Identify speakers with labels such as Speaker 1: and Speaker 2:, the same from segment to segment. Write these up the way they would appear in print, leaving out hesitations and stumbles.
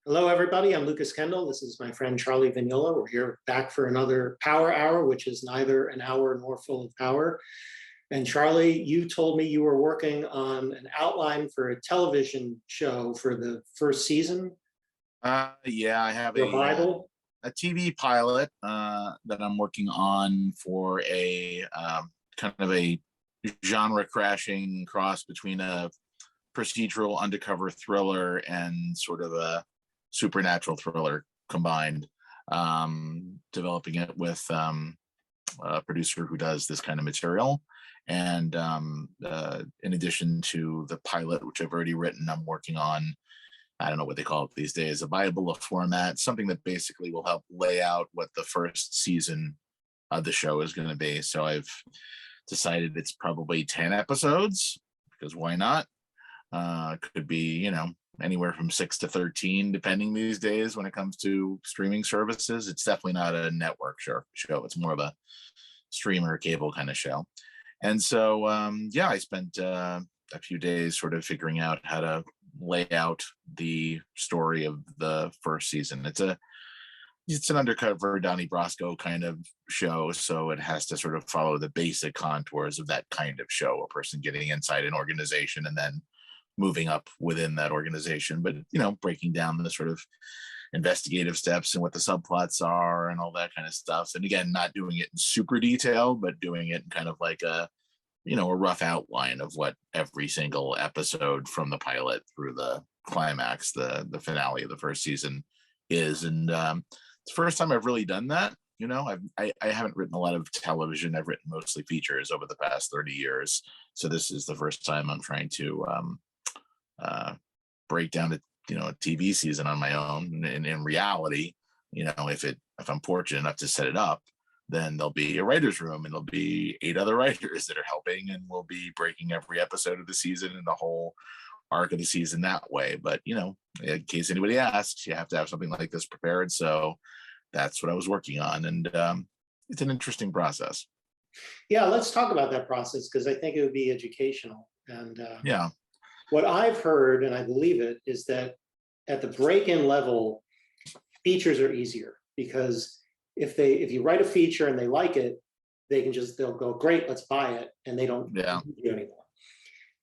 Speaker 1: Hello, everybody. I'm Lucas Kendall. This is my friend Charlie Vignola. We're here back for another Power Hour, which is neither an hour nor full of power. And Charlie, you told me you were working on an outline for a television show for the first season.
Speaker 2: Yeah, I have
Speaker 1: Revival.
Speaker 2: A TV pilot that I'm working on for a kind of a genre crashing cross between a procedural undercover thriller and sort of a supernatural thriller combined. Developing it with a producer who does this kind of material. And in addition to the pilot, which I've already written, I'm working on, I don't know what they call it these days, a Bible, a format, something that basically will help lay out what the first season of the show is going to be. So I've decided it's probably 10 episodes, because why not? Could be, anywhere from 6 to 13, depending these days when it comes to streaming services. It's definitely not a network show. It's more of a streamer cable kind of show. And so, I spent a few days sort of figuring out how to lay out the story of the first season. It's an undercover Donnie Brasco kind of show, so it has to sort of follow the basic contours of that kind of show, a person getting inside an organization and then moving up within that organization, but breaking down the sort of investigative steps and what the subplots are and all that kind of stuff. And again, not doing it in super detail, but doing it in kind of like a rough outline of what every single episode from the pilot through the climax, the finale of the first season is. And it's the first time I've really done that. I haven't written a lot of television. I've written mostly features over the past 30 years. So this is the first time I'm trying to break down a TV season on my own. And in reality, if I'm fortunate enough to set it up, then there'll be a writer's room and there'll be 8 other writers that are helping, and we'll be breaking every episode of the season and the whole arc of the season that way. But in case anybody asks, you have to have something like this prepared. So that's what I was working on, and it's an interesting process.
Speaker 1: Yeah, let's talk about that process, because I think it would be educational. And what I've heard, and I believe it, is that at the break-in level, features are easier, because if you write a feature and they like it, they'll go, great, let's buy it, and they don't do anymore.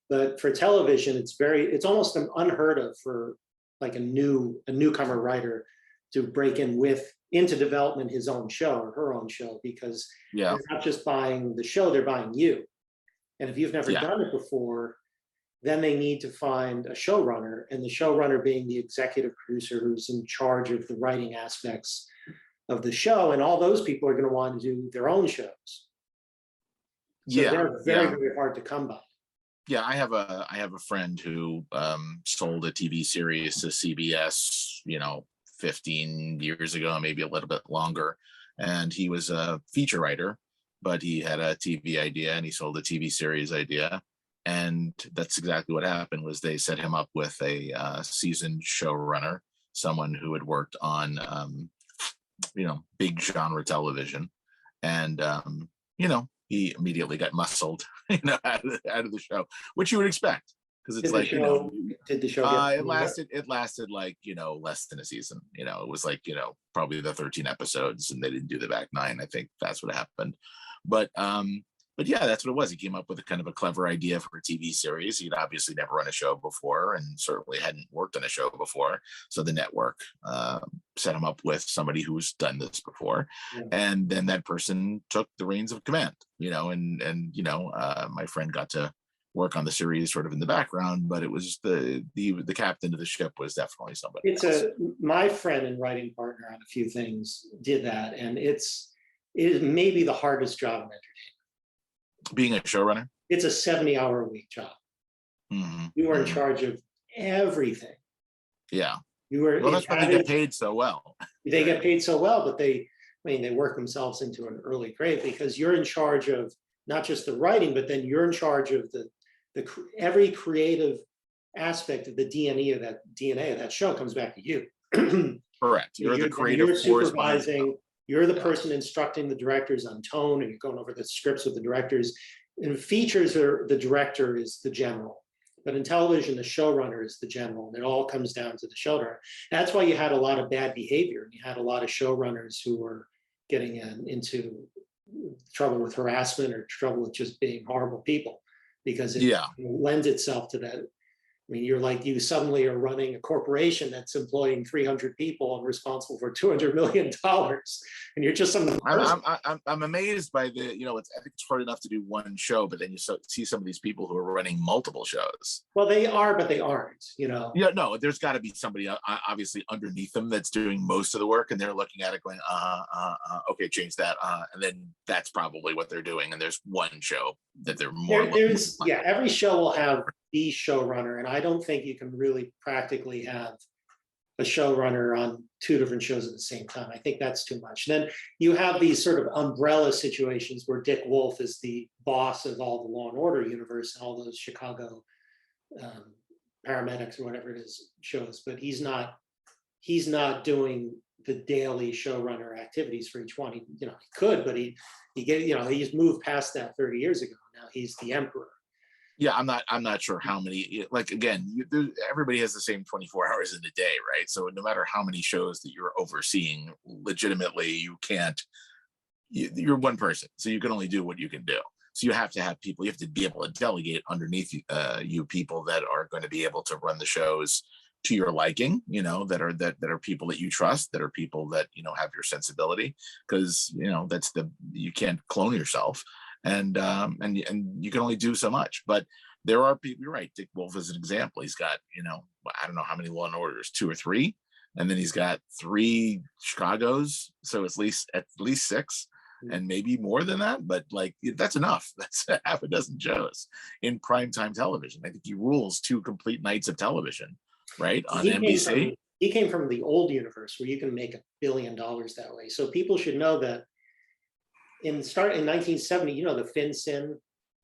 Speaker 1: But for television, it's almost unheard of for like a newcomer writer to break into development his own show or her own show, because they're not just buying the show, they're buying you. And if you've never done it before, then they need to find a showrunner, and the showrunner being the executive producer who's in charge of the writing aspects of the show. And all those people are going to want to do their own shows. So they're very, very hard to come by.
Speaker 2: Yeah, I have a friend who sold a TV series to CBS, 15 years ago, maybe a little bit longer. And he was a feature writer, but he had a TV idea and he sold a TV series idea. And that's exactly what happened. Was they set him up with a seasoned showrunner, someone who had worked on big genre television, and he immediately got muscled out of the show, which you would expect, because it's
Speaker 1: did the show
Speaker 2: it lasted like less than a season. It was like probably the 13 episodes, and they didn't do the back 9. I think that's what happened. But yeah, that's what it was. He came up with a kind of a clever idea for a TV series. He'd obviously never run a show before, and certainly hadn't worked on a show before. So the network set him up with somebody who's done this before. And then that person took the reins of command, my friend got to work on the series sort of in the background, but it was the captain of the ship was definitely somebody else.
Speaker 1: My friend and writing partner on a few things did that. And it is maybe the hardest job in entertainment.
Speaker 2: Being a showrunner?
Speaker 1: It's a 70-hour-a-week job.
Speaker 2: Mm-hmm.
Speaker 1: You are in charge of everything.
Speaker 2: Yeah.
Speaker 1: That's
Speaker 2: why they get paid so well.
Speaker 1: They get paid so well, but they work themselves into an early grave, because you're in charge of not just the writing, but then you're in charge of every creative aspect of the DNA of that show comes back to you.
Speaker 2: Correct. You're the creative force.
Speaker 1: Supervising. You're the person instructing the directors on tone, and you're going over the scripts with the directors. In features, the director is the general, But in television, the showrunner is the general, and it all comes down to the showrunner. That's why you had a lot of bad behavior, and you had a lot of showrunners who were getting into trouble with harassment or trouble with just being horrible people, because it lends itself to that. I mean, you suddenly are running a corporation that's employing 300 people and responsible for $200 million, and you're just some.
Speaker 2: I'm amazed by the, I think it's hard enough to do one show, but then you see some of these people who are running multiple shows.
Speaker 1: Well, they are, but they aren't.
Speaker 2: Yeah, no, there's got to be somebody obviously underneath them that's doing most of the work, and they're looking at it going, okay, change that, and then that's probably what they're doing. And there's one show that they're more.
Speaker 1: Every show will have the showrunner, and I don't think you can really practically have a showrunner on two different shows at the same time. I think that's too much. Then you have these sort of umbrella situations where Dick Wolf is the boss of all the Law and Order universe and all those Chicago paramedics or whatever it is shows, but he's not doing the daily showrunner activities for each one. He could, but he's moved past that 30 years ago. Now he's the emperor.
Speaker 2: Yeah, I'm not sure how many, like, again, everybody has the same 24 hours in the day, right? So no matter how many shows that you're overseeing, legitimately, you're one person, so you can only do what you can do. So you have to have people, you have to be able to delegate underneath you people that are going to be able to run the shows to your liking, that are people that you trust, that are people that, have your sensibility, because, you can't clone yourself. And you can only do so much, but there are people. You're right. Dick Wolf is an example. He's got, I don't know how many Law and Orders, 2 or 3, and then he's got 3 Chicagos, so at least 6, and maybe more than that. But like, that's enough. That's half a dozen shows in primetime television. I think he rules 2 complete nights of television, right, on NBC.
Speaker 1: He came from the old universe where you can make $1 billion that way. So people should know that. In 1970, the FinCEN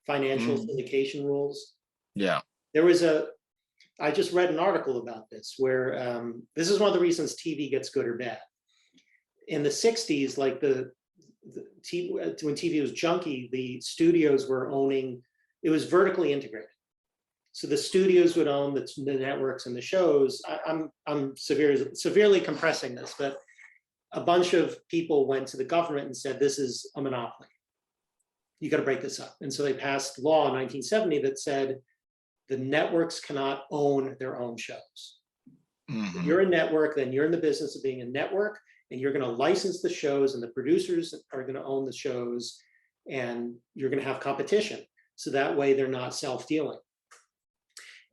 Speaker 1: financial syndication rules.
Speaker 2: Yeah.
Speaker 1: There was I just read an article about this where this is one of the reasons TV gets good or bad. In the 60s, like when TV was junky, the studios were it was vertically integrated. So the studios would own the networks and the shows. I'm severely compressing this, but a bunch of people went to the government and said, this is a monopoly. You got to break this up. And so they passed law in 1970 that said the networks cannot own their own shows. Mm-hmm. If you're a network, then you're in the business of being a network, and you're going to license the shows, and the producers are going to own the shows, and you're going to have competition. So that way they're not self-dealing.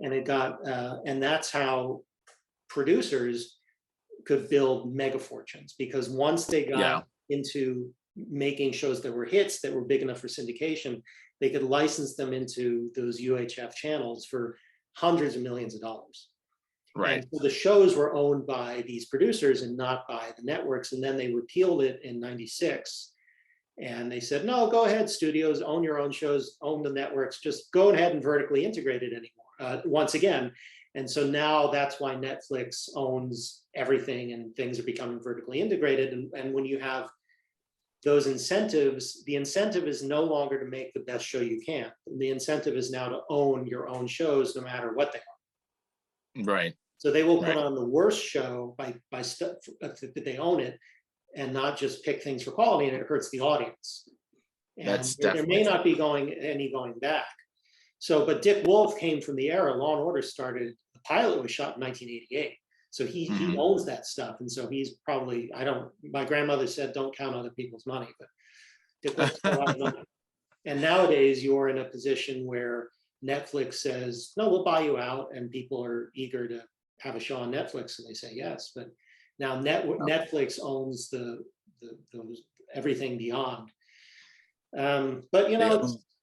Speaker 1: And and that's how producers could build mega fortunes, because once they got into making shows that were hits, that were big enough for syndication, they could license them into those UHF channels for hundreds of millions of dollars. Right. And so the shows were owned by these producers and not by the networks. And then they repealed it in '96. And they said, no, go ahead, studios, own your own shows, own the networks, just go ahead and vertically integrate it anymore, once again. And so now that's why Netflix owns everything, and things are becoming vertically integrated. And when you have those incentives, the incentive is no longer to make the best show you can. The incentive is now to own your own shows, no matter what they are. Right. So they will put on the worst show by stuff that they own it, and not just pick things for quality, and it hurts the audience. And there may not be any going back. So, but Dick Wolf came from the era. Law and Order started, the pilot was shot in 1988. So he owns that stuff. And so he's probably, my grandmother said, don't count other people's money, but Dick Wolf's a lot of money. And nowadays you're in a position where Netflix says, no, we'll buy you out. And people are eager to have a show on Netflix, and they say yes. But now Netflix owns those everything beyond. But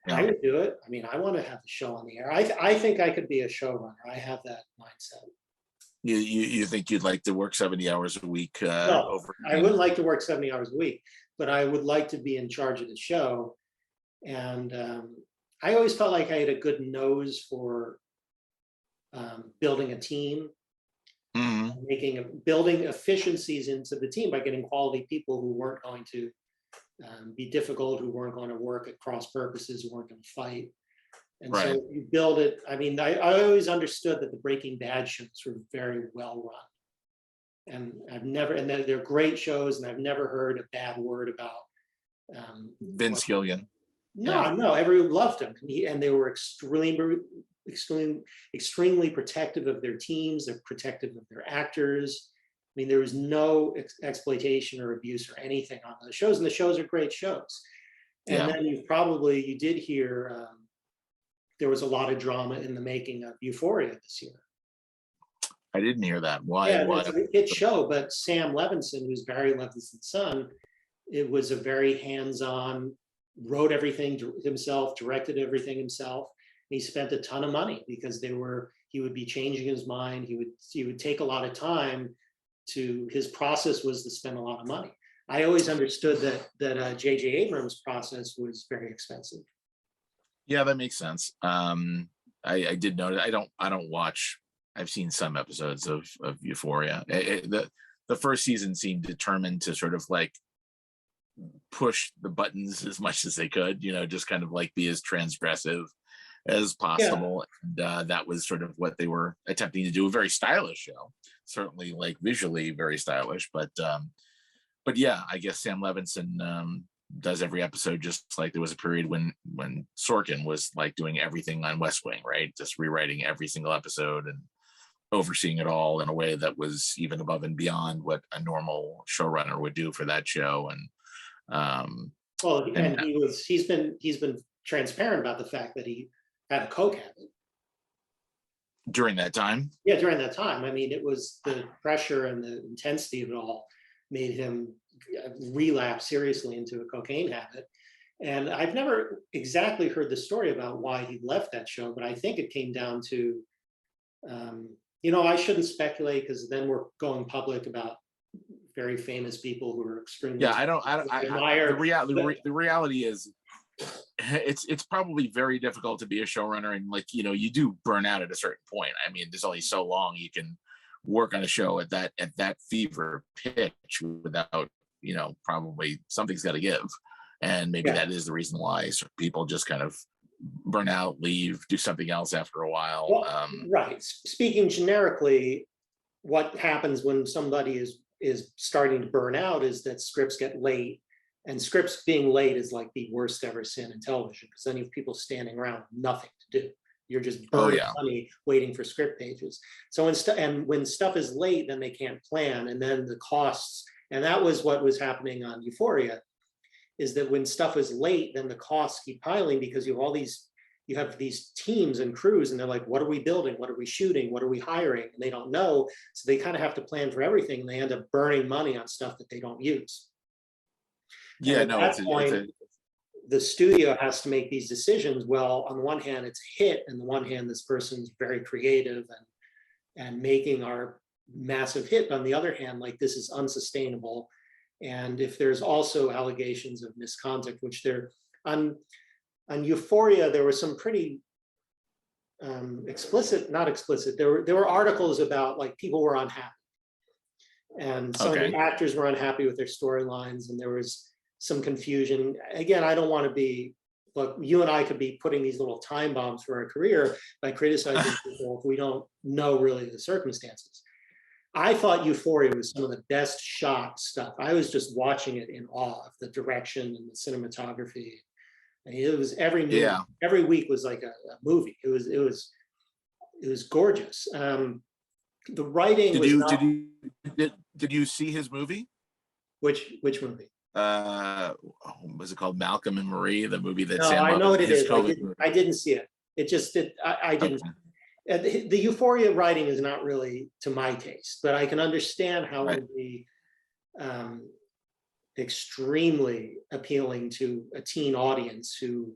Speaker 1: I would do it. I mean, I want to have the show on the air. I think I could be a showrunner. I have that mindset.
Speaker 2: You think you'd like to work 70 hours a week?
Speaker 1: No, I wouldn't like to work 70 hours a week, but I would like to be in charge of the show. And I always felt like I had a good nose for building a team, building efficiencies into the team by getting quality people who weren't going to be difficult, who weren't going to work at cross purposes, who weren't going to fight. And
Speaker 2: Right.
Speaker 1: so you build it. I mean, I always understood that the Breaking Bad shows were very well run. And and they're great shows, and I've never heard a bad word about
Speaker 2: Vince Gilligan.
Speaker 1: No, everyone loved him. And they were extremely protective of their teams. They're protective of their actors. I mean, there was no exploitation or abuse or anything on the shows, and the shows are great shows. And then you did hear there was a lot of drama in the making of Euphoria this year.
Speaker 2: I didn't hear that. Why?
Speaker 1: Yeah,
Speaker 2: Why?
Speaker 1: it's a hit show, but Sam Levinson, who's Barry Levinson's son, it was a very hands-on, wrote everything himself, directed everything himself. He spent a ton of money because he would be changing his mind. He would take a lot of time his process was to spend a lot of money. I always understood that J.J. Abrams' process was very expensive.
Speaker 2: Yeah, that makes sense. I did know that. I don't watch. I've seen some episodes of Euphoria. The first season seemed determined to sort of like push the buttons as much as they could, just kind of like be as transgressive as possible. Yeah. And that was sort of what they were attempting to do. A very stylish show, certainly like visually very stylish, but yeah, I guess Sam Levinson does every episode, just like there was a period when Sorkin was like doing everything on West Wing, right? Just rewriting every single episode and overseeing it all in a way that was even above and beyond what a normal showrunner would do for that show.
Speaker 1: He's been transparent about the fact that he had a coke habit
Speaker 2: during that time.
Speaker 1: Yeah, during that time. I mean, it was the pressure and the intensity of it all made him relapse seriously into a cocaine habit. And I've never exactly heard the story about why he left that show, but I think it came down to, I shouldn't speculate because then we're going public about very famous people who are extremely.
Speaker 2: Yeah, the reality is it's probably very difficult to be a showrunner, and like, you do burn out at a certain point. I mean, there's only so long you can work on a show at that fever pitch without, probably something's got to give. And maybe that is the reason why people just kind of burn out, leave, do something else after a while.
Speaker 1: Well, right. Speaking generically, what happens when somebody is starting to burn out is that scripts get late, and scripts being late is like the worst ever sin in television, because then you have people standing around with nothing to do. You're just burning money waiting for script pages. So when stuff is late, then they can't plan, and then the costs. And that was what was happening on Euphoria, is that when stuff is late, then the costs keep piling because you have these teams and crews, and they're like, what are we building? What are we shooting? What are we hiring? And they don't know. So they kind of have to plan for everything, and they end up burning money on stuff that they don't use. Yeah, no, the studio has to make these decisions. Well, on the one hand, it's a hit, and on the one hand, this person's very creative and making our massive hit. On the other hand, like, this is unsustainable. And if there's also allegations of misconduct, which there on Euphoria, there were some pretty not explicit. There were articles about, like, people were unhappy, and some of the actors were unhappy with their storylines, and there was some confusion. Again, I don't want to be, look, you and I could be putting these little time bombs for our career by criticizing people if we don't know really the circumstances. I thought Euphoria was some of the best shot stuff. I was just watching it in awe of the direction and the cinematography. And it was every week was like a movie. It was gorgeous. The writing
Speaker 2: did you see his movie?
Speaker 1: Which movie?
Speaker 2: Was it called Malcolm and Marie? The movie that
Speaker 1: I know what it is. I didn't see it. It just did. I didn't. Okay. The Euphoria writing is not really to my taste, but I can understand how it would be extremely appealing to a teen audience who,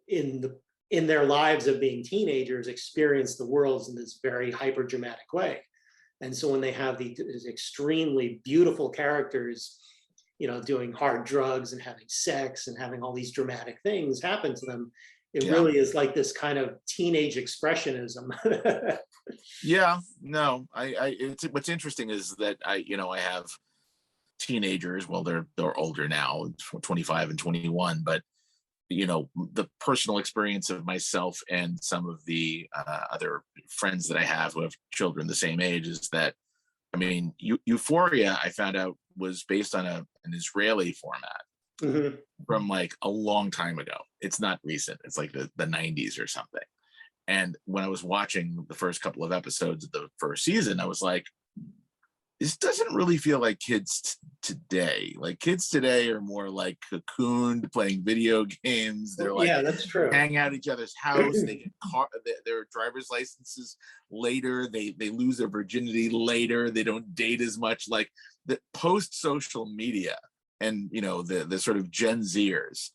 Speaker 1: in their lives of being teenagers, experience the worlds in this very hyper dramatic way. And so when they have these extremely beautiful characters, doing hard drugs and having sex and having all these dramatic things happen to them, it really is like this kind of teenage expressionism.
Speaker 2: What's interesting is that I have teenagers. Well, they're older now, 25 and 21, but the personal experience of myself and some of the other friends that I have who have children the same age is that, I mean, Euphoria, I found out, was based on an Israeli format from like a long time ago. It's not recent. It's like the 90s or something. And when I was watching the first couple of episodes of the first season, I was like, this doesn't really feel like kids today. Like kids today are more like cocooned, playing video games. They're like,
Speaker 1: yeah, that's true.
Speaker 2: Hang out at each other's house. They get their driver's licenses later. They lose their virginity later. They don't date as much. Like the post social media and the sort of Gen Zers,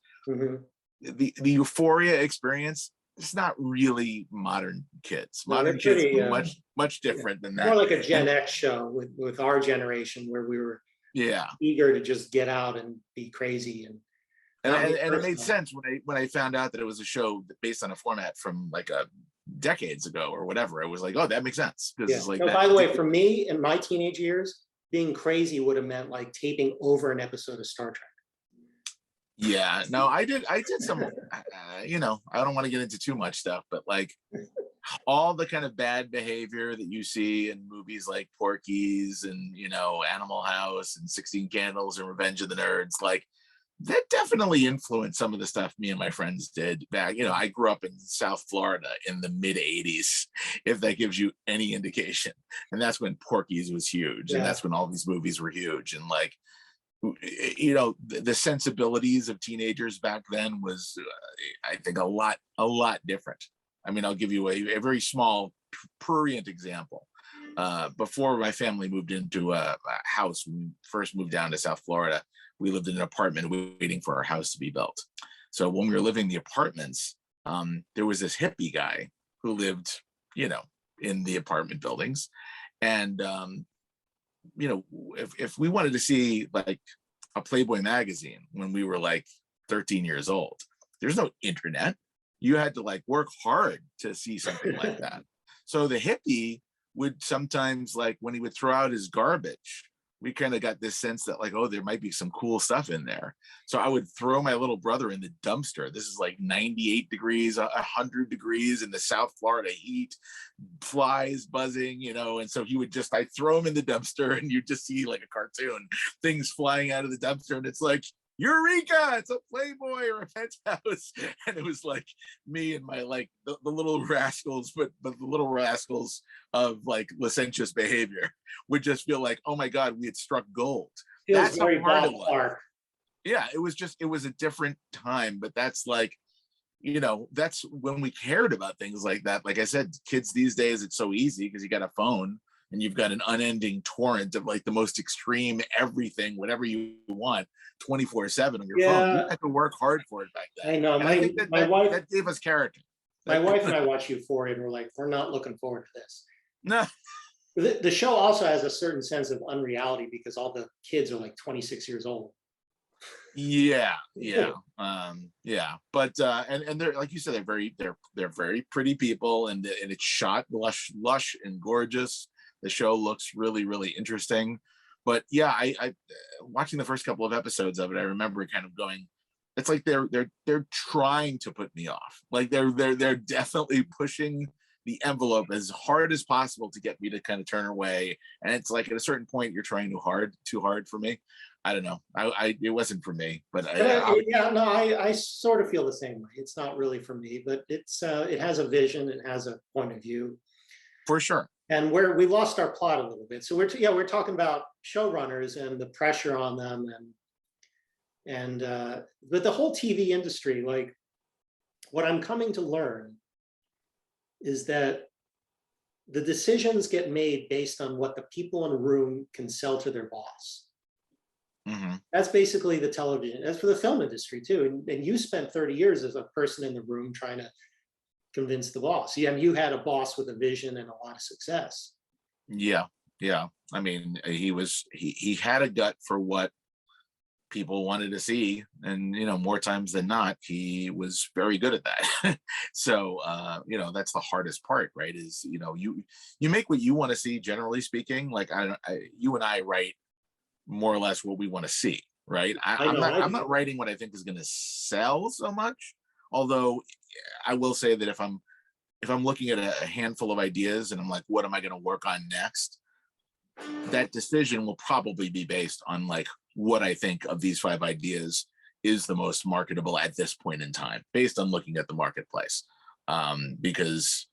Speaker 2: the Euphoria experience. It's not really modern kids. Modern kids are much different than that.
Speaker 1: More like a Gen X show with our generation, where we were eager to just get out and be crazy and
Speaker 2: it made sense when I found out that it was a show based on a format from like decades ago or whatever. I was like, oh, that makes sense. It's like
Speaker 1: by the way, for me in my teenage years, being crazy would have meant like taping over an episode of Star Trek.
Speaker 2: Yeah, no, I did some, I don't want to get into too much stuff, but like all the kind of bad behavior that you see in movies like Porky's and, Animal House and 16 Candles and Revenge of the Nerds, like that definitely influenced some of the stuff me and my friends did back. I grew up in South Florida in the mid 80s, if that gives you any indication. And that's when Porky's was huge. And that's when all these movies were huge. And like, the sensibilities of teenagers back then was, I think, a lot different. I mean, I'll give you a very small, prurient example. Before my family moved into a house, when we first moved down to South Florida, we lived in an apartment waiting for our house to be built. So when we were living in the apartments, there was this hippie guy who lived, in the apartment buildings. And if we wanted to see like a Playboy magazine when we were like 13 years old, there's no internet. You had to like work hard to see something like that. So the hippie would sometimes, like when he would throw out his garbage, we kind of got this sense that like, oh, there might be some cool stuff in there. So I would throw my little brother in the dumpster. This is like 98 degrees, 100 degrees in the South Florida heat, flies buzzing, and so I throw him in the dumpster and you just see like a cartoon, things flying out of the dumpster. And it's like, Eureka, it's a Playboy or a Penthouse. And it was like me and my like the little rascals, but the little rascals of like licentious behavior would just feel like, oh my God, we had struck gold. That's how hard it was. Yeah, it was a different time, but that's like, that's when we cared about things like that. Like I said, kids these days, it's so easy because you got a phone and you've got an unending torrent of like the most extreme everything, whatever you want, 24/7 on your phone. You had to work hard for it back then.
Speaker 1: I know.
Speaker 2: I think my wife, that gave us character.
Speaker 1: My wife and I watch Euphoria and we're like, we're not looking forward to this.
Speaker 2: No.
Speaker 1: The show also has a certain sense of unreality because all the kids are like 26 years old.
Speaker 2: Yeah. But and they're, like you said, they're very pretty people, and it's shot lush and gorgeous. The show looks really, really interesting. But yeah, I watching the first couple of episodes of it, I remember kind of going, it's like they're trying to put me off. Like they're definitely pushing the envelope as hard as possible to get me to kind of turn away. And it's like at a certain point you're trying too hard for me. I don't know. It wasn't for me, but
Speaker 1: I sort of feel the same way. It's not really for me, but it has a vision, it has a point of view.
Speaker 2: For sure.
Speaker 1: And we lost our plot a little bit. So we're talking about showrunners and the pressure on them, but the whole TV industry, like what I'm coming to learn is that the decisions get made based on what the people in a room can sell to their boss.
Speaker 2: Mm-hmm.
Speaker 1: That's basically the television. That's for the film industry too. And you spent 30 years as a person in the room trying to convince the boss. Yeah, you had a boss with a vision and a lot of success.
Speaker 2: Yeah. I mean, he had a gut for what people wanted to see, and more times than not, he was very good at that. So that's the hardest part, right? Is you make what you want to see. Generally speaking, like you and I write more or less what we want to see, right? I'm not writing what I think is going to sell so much. Although I will say that if I'm looking at a handful of ideas and I'm like, what am I going to work on next? That decision will probably be based on like what I think of these 5 ideas is the most marketable at this point in time, based on looking at the marketplace. Because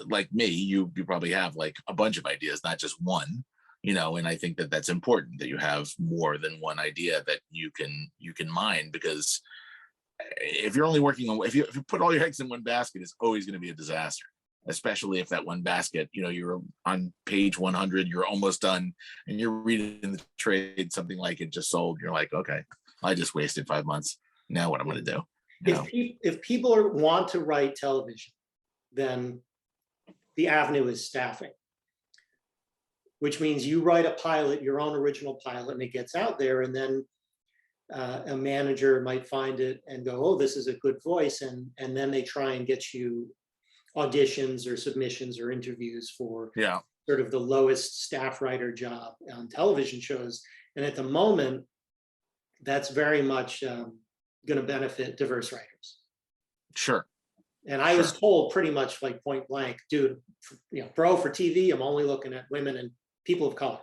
Speaker 2: like me, you probably have like a bunch of ideas, not just one, and I think that that's important, that you have more than one idea that you can mine, because if you're only working on, if you put all your eggs in one basket, it's always going to be a disaster, especially if that one basket, you're on page 100, you're almost done, and you're reading the trade, something like it just sold. You're like, okay, I just wasted 5 months. Now what I'm going to do?
Speaker 1: If people want to write television, then the avenue is staffing, which means you write a pilot, your own original pilot, and it gets out there, and then a manager might find it and go, oh, this is a good voice, and then they try and get you auditions or submissions or interviews for sort of the lowest staff writer job on television shows. And at the moment, that's very much going to benefit diverse writers.
Speaker 2: Sure.
Speaker 1: And I was told pretty much like point blank, dude, bro, for TV, I'm only looking at women and people of color.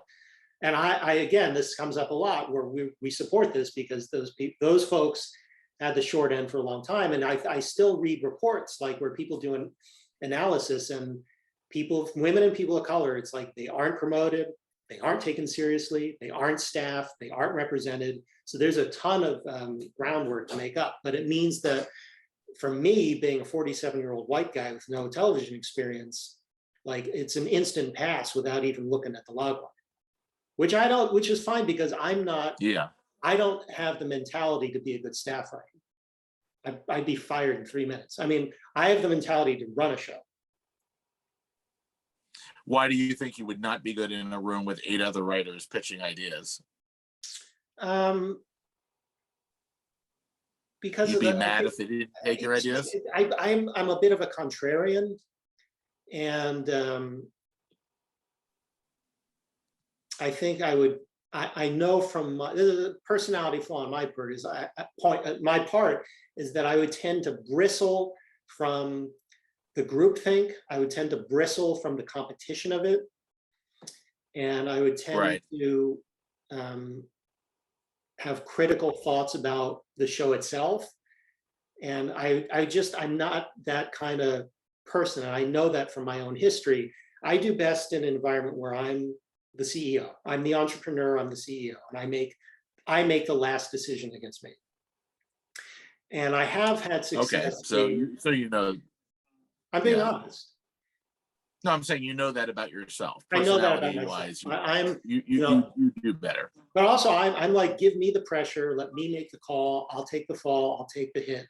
Speaker 1: And I again, this comes up a lot where we support this, because those folks had the short end for a long time. And I still read reports like where people do an analysis, and women and people of color, it's like they aren't promoted, they aren't taken seriously, they aren't staffed, they aren't represented. So there's a ton of groundwork to make up. But it means that for me, being a 47-year-old white guy with no television experience, like it's an instant pass without even looking at the log line. Which is fine, because I'm not, I don't have the mentality to be a good staff writer. I'd be fired in 3 minutes. I mean, I have the mentality to run a show.
Speaker 2: Why do you think you would not be good in a room with 8 other writers pitching ideas?
Speaker 1: Because
Speaker 2: you'd be mad if they didn't take your ideas?
Speaker 1: I'm a bit of a contrarian, and I think I know from the personality flaw on my part is that I would tend to bristle from the groupthink. I would tend to bristle from the competition of it. And I would tend to have critical thoughts about the show itself. And I'm not that kind of person. And I know that from my own history. I do best in an environment where I'm the CEO. I'm the entrepreneur, I'm the CEO, and I make the last decision that gets made. And I have had success.
Speaker 2: Okay, so
Speaker 1: I'm being honest.
Speaker 2: No, I'm saying that about yourself.
Speaker 1: I know that about myself.
Speaker 2: You do better.
Speaker 1: But also, I'm like, give me the pressure, let me make the call. I'll take the fall, I'll take the hit.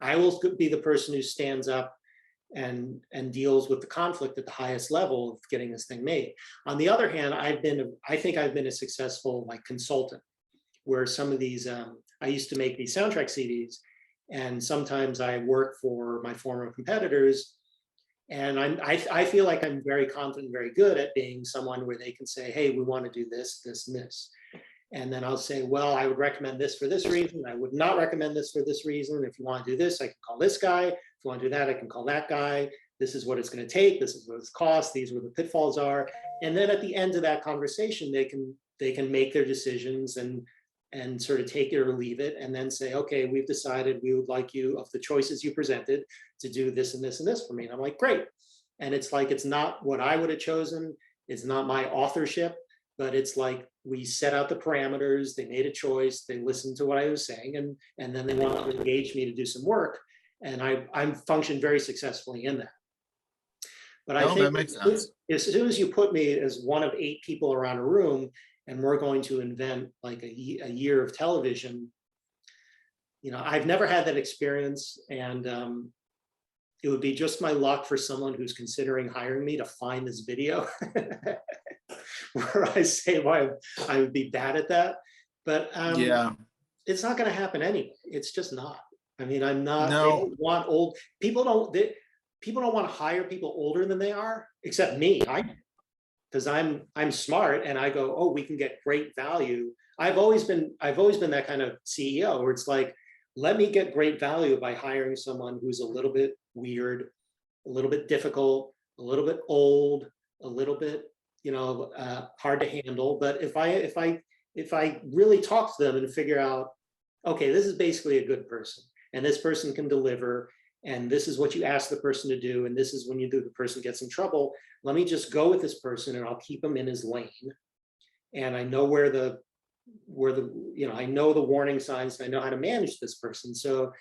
Speaker 1: I will be the person who stands up and deals with the conflict at the highest level of getting this thing made. On the other hand, I think I've been a successful like consultant, where some of these, I used to make these soundtrack CDs, and sometimes I work for my former competitors, and I feel like I'm very confident, very good at being someone where they can say, hey, we want to do this, this, and this. And then I'll say, well, I would recommend this for this reason. I would not recommend this for this reason. If you want to do this, I can call this guy. If you want to do that, I can call that guy. This is what it's going to take. This is what it's cost. These are where the pitfalls are. And then at the end of that conversation, they can make their decisions and sort of take it or leave it, and then say, okay, we've decided we would like you, of the choices you presented, to do this and this and this for me. And I'm like, great. And it's like, it's not what I would have chosen. It's not my authorship, but it's like, we set out the parameters, they made a choice, they listened to what I was saying, and then they want to engage me to do some work. And I'm functioned very successfully in that. But I think
Speaker 2: that makes sense.
Speaker 1: As soon as you put me as one of 8 people around a room, and we're going to invent like a year of television, I've never had that experience. And it would be just my luck for someone who's considering hiring me to find this video where I say why I would be bad at that. But it's not going to happen anyway. It's just not. I mean, I'm not.
Speaker 2: No.
Speaker 1: They don't want old people. People don't want to hire people older than they are, except me. because I'm smart and I go, oh, we can get great value. I've always been that kind of CEO where it's like, let me get great value by hiring someone who's a little bit weird, a little bit difficult, a little bit old, a little bit, hard to handle. But if I really talk to them and figure out, okay, this is basically a good person, and this person can deliver, and this is what you ask the person to do, and this is when the person gets in trouble. Let me just go with this person, and I'll keep him in his lane. And I know I know the warning signs, and I know how to manage this person. So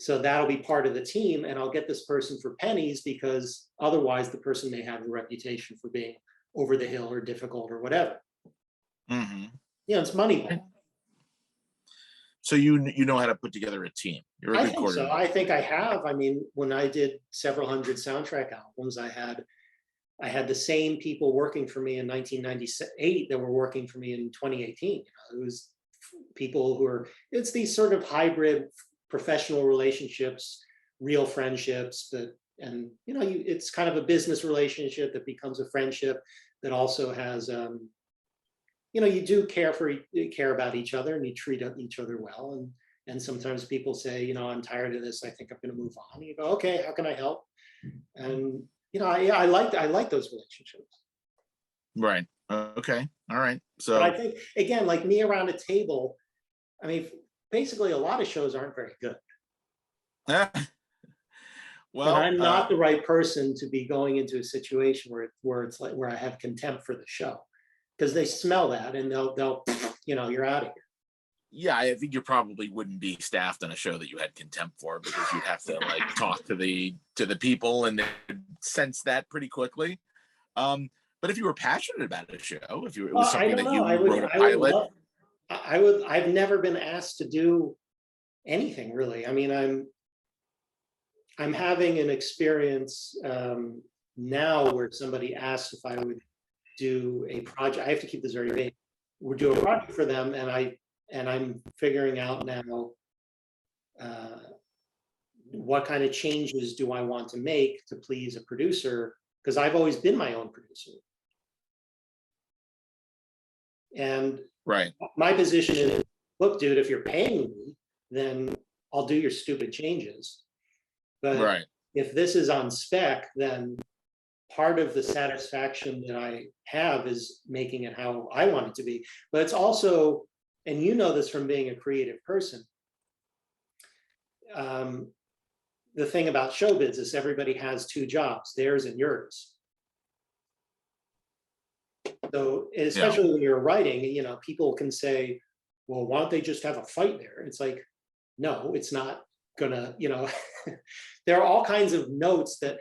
Speaker 1: that'll be part of the team, and I'll get this person for pennies, because otherwise the person may have a reputation for being over the hill or difficult or whatever.
Speaker 2: Mm-hmm.
Speaker 1: It's Moneyball.
Speaker 2: So you know how to put together a team. You're a good coordinator.
Speaker 1: So I think I have. I mean, when I did several hundred soundtrack albums, I had the same people working for me in 1998 that were working for me in 2018. It was people it's these sort of hybrid professional relationships, real friendships, it's kind of a business relationship that becomes a friendship that also has, you do care about each other, and you treat each other well. And sometimes people say, I'm tired of this, I think I'm going to move on. And you go, okay, how can I help? And I like those relationships.
Speaker 2: Right. Okay. All right. So
Speaker 1: but I think, again, like me around a table, I mean, basically a lot of shows aren't very good.
Speaker 2: Well,
Speaker 1: and I'm not the right person to be going into a situation where I have contempt for the show, because they smell that and they'll you're out of here.
Speaker 2: Yeah, I think you probably wouldn't be staffed on a show that you had contempt for, because you'd have to talk to the people and sense that pretty quickly. But if you were passionate about a show, if it was something that you wrote a pilot,
Speaker 1: I've never been asked to do anything really. I mean, I'm having an experience now where somebody asked if I would do a project. I have to keep this very vague. We'll do a project for them, and I'm figuring out now what kind of changes do I want to make to please a producer, because I've always been my own producer. And
Speaker 2: right,
Speaker 1: my position is, look, dude, if you're paying me, then I'll do your stupid changes. But
Speaker 2: right,
Speaker 1: if this is on spec, then part of the satisfaction that I have is making it how I want it to be. But it's also, and you know this from being a creative person, the thing about showbiz is everybody has two jobs, theirs and yours. So especially when you're writing, people can say, well, why don't they just have a fight there? It's like, no, it's not gonna, there are all kinds of notes that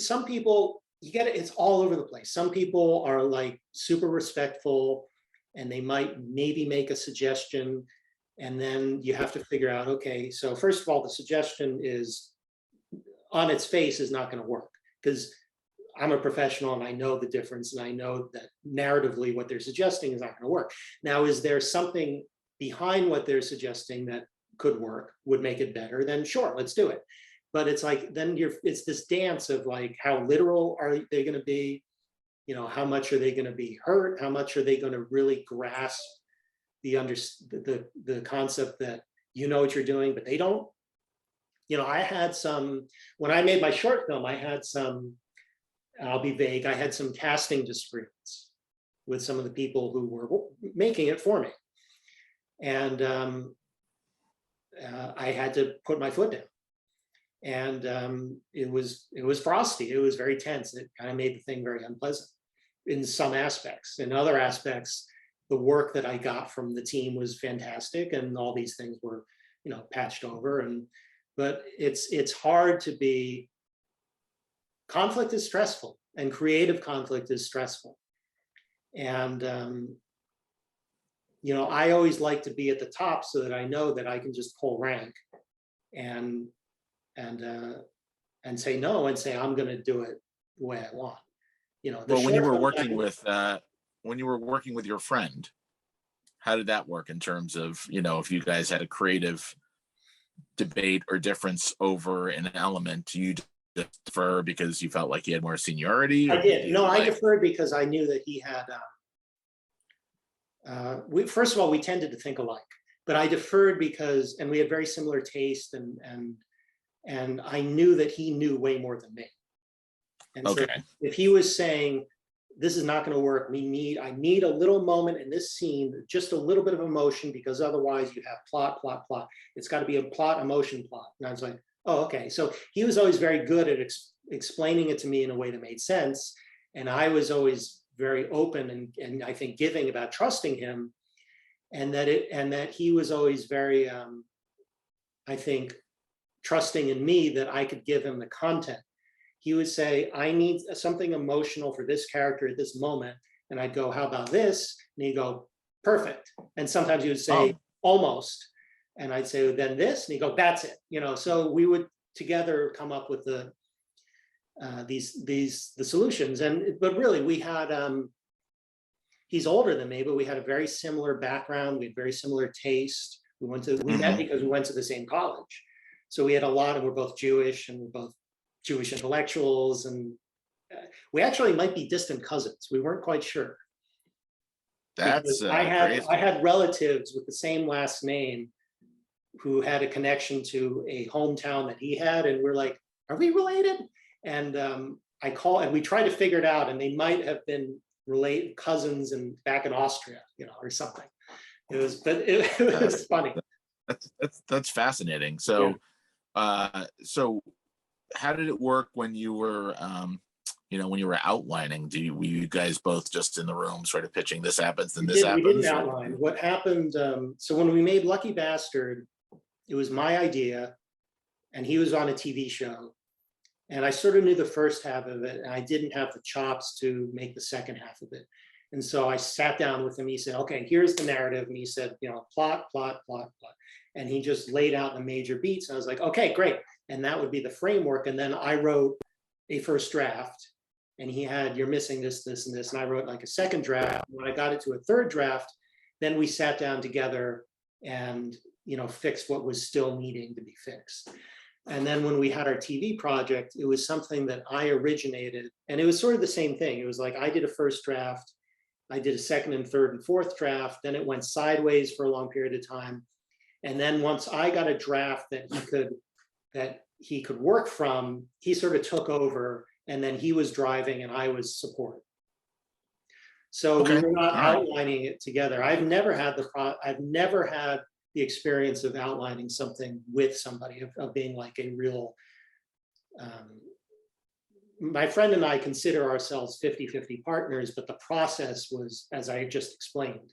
Speaker 1: some people, you get it, it's all over the place. Some people are like super respectful, and they might maybe make a suggestion, and then you have to figure out, okay, so first of all, the suggestion is on its face is not going to work, because I'm a professional and I know the difference, and I know that narratively what they're suggesting is not going to work. Now, is there something behind what they're suggesting that could work, would make it better? Then sure, let's do it. But it's like, then it's this dance of like, how literal are they going to be? How much are they going to be hurt? How much are they going to really grasp the concept that what you're doing, but they don't? I had some, when I made my short film, I had some, I'll be vague, I had some casting disagreements with some of the people who were making it for me. And I had to put my foot down. And it was frosty. It was very tense. It kind of made the thing very unpleasant in some aspects. In other aspects, the work that I got from the team was fantastic, and all these things were, patched over. But it's hard to be. Conflict is stressful, and creative conflict is stressful. And I always like to be at the top so that I know that I can just pull rank and say no, and say I'm going to do it the way I want.
Speaker 2: Well, when you were working with your friend, how did that work in terms of, if you guys had a creative debate or difference over an element, you defer because you felt like he had more seniority?
Speaker 1: I did. No, I
Speaker 2: like...
Speaker 1: deferred because I knew that he had, first of all, we tended to think alike, but I deferred because, and we had very similar taste, and I knew that he knew way more than me. And so if he was saying, this is not going to work, I need a little moment in this scene, just a little bit of emotion, because otherwise you have plot. It's got to be a plot, emotion, plot. And I was like, oh, okay. So he was always very good at explaining it to me in a way that made sense. And I was always very open and I think giving about trusting him, and that he was always very, I think, trusting in me that I could give him the content. He would say, I need something emotional for this character at this moment. And I'd go, how about this? And he'd go, perfect. And sometimes he would say, almost. And I'd say, well, then this, and he'd go, that's it. So we would together come up with the solutions. But really we had, he's older than me, but we had a very similar background. We had very similar taste. We met because we went to the same college. So we had a lot, and we're both Jewish, and we're both Jewish intellectuals, and we actually might be distant cousins. We weren't quite sure.
Speaker 2: That's
Speaker 1: I had relatives with the same last name who had a connection to a hometown that he had, and we're like, are we related? And I call, and we tried to figure it out, and they might have been related cousins and back in Austria, or something. It was funny.
Speaker 2: That's fascinating. So, so how did it work when you were, when you were outlining? Were you guys both just in the room sort of pitching, this happens, then this happens?
Speaker 1: We didn't outline. What happened, so when we made Lucky Bastard, it was my idea, and he was on a TV show, and I sort of knew the first half of it, and I didn't have the chops to make the second half of it. And so I sat down with him. He said, okay, here's the narrative. And he said, plot. And he just laid out the major beats. And I was like, okay, great. And that would be the framework. And then I wrote a first draft, and he had, you're missing this, this, and this. And I wrote like a second draft. When I got it to a third draft, then we sat down together and, fixed what was still needing to be fixed. And then when we had our TV project, it was something that I originated, and it was sort of the same thing. It was like, I did a first draft, I did a second and third and fourth draft, then it went sideways for a long period of time. And then once I got a draft that he could work from, he sort of took over, and then he was driving and I was support. So we were not outlining it together. I've never had the experience of outlining something with somebody, of being like a real, my friend and I consider ourselves 50-50 partners, but the process was, as I just explained.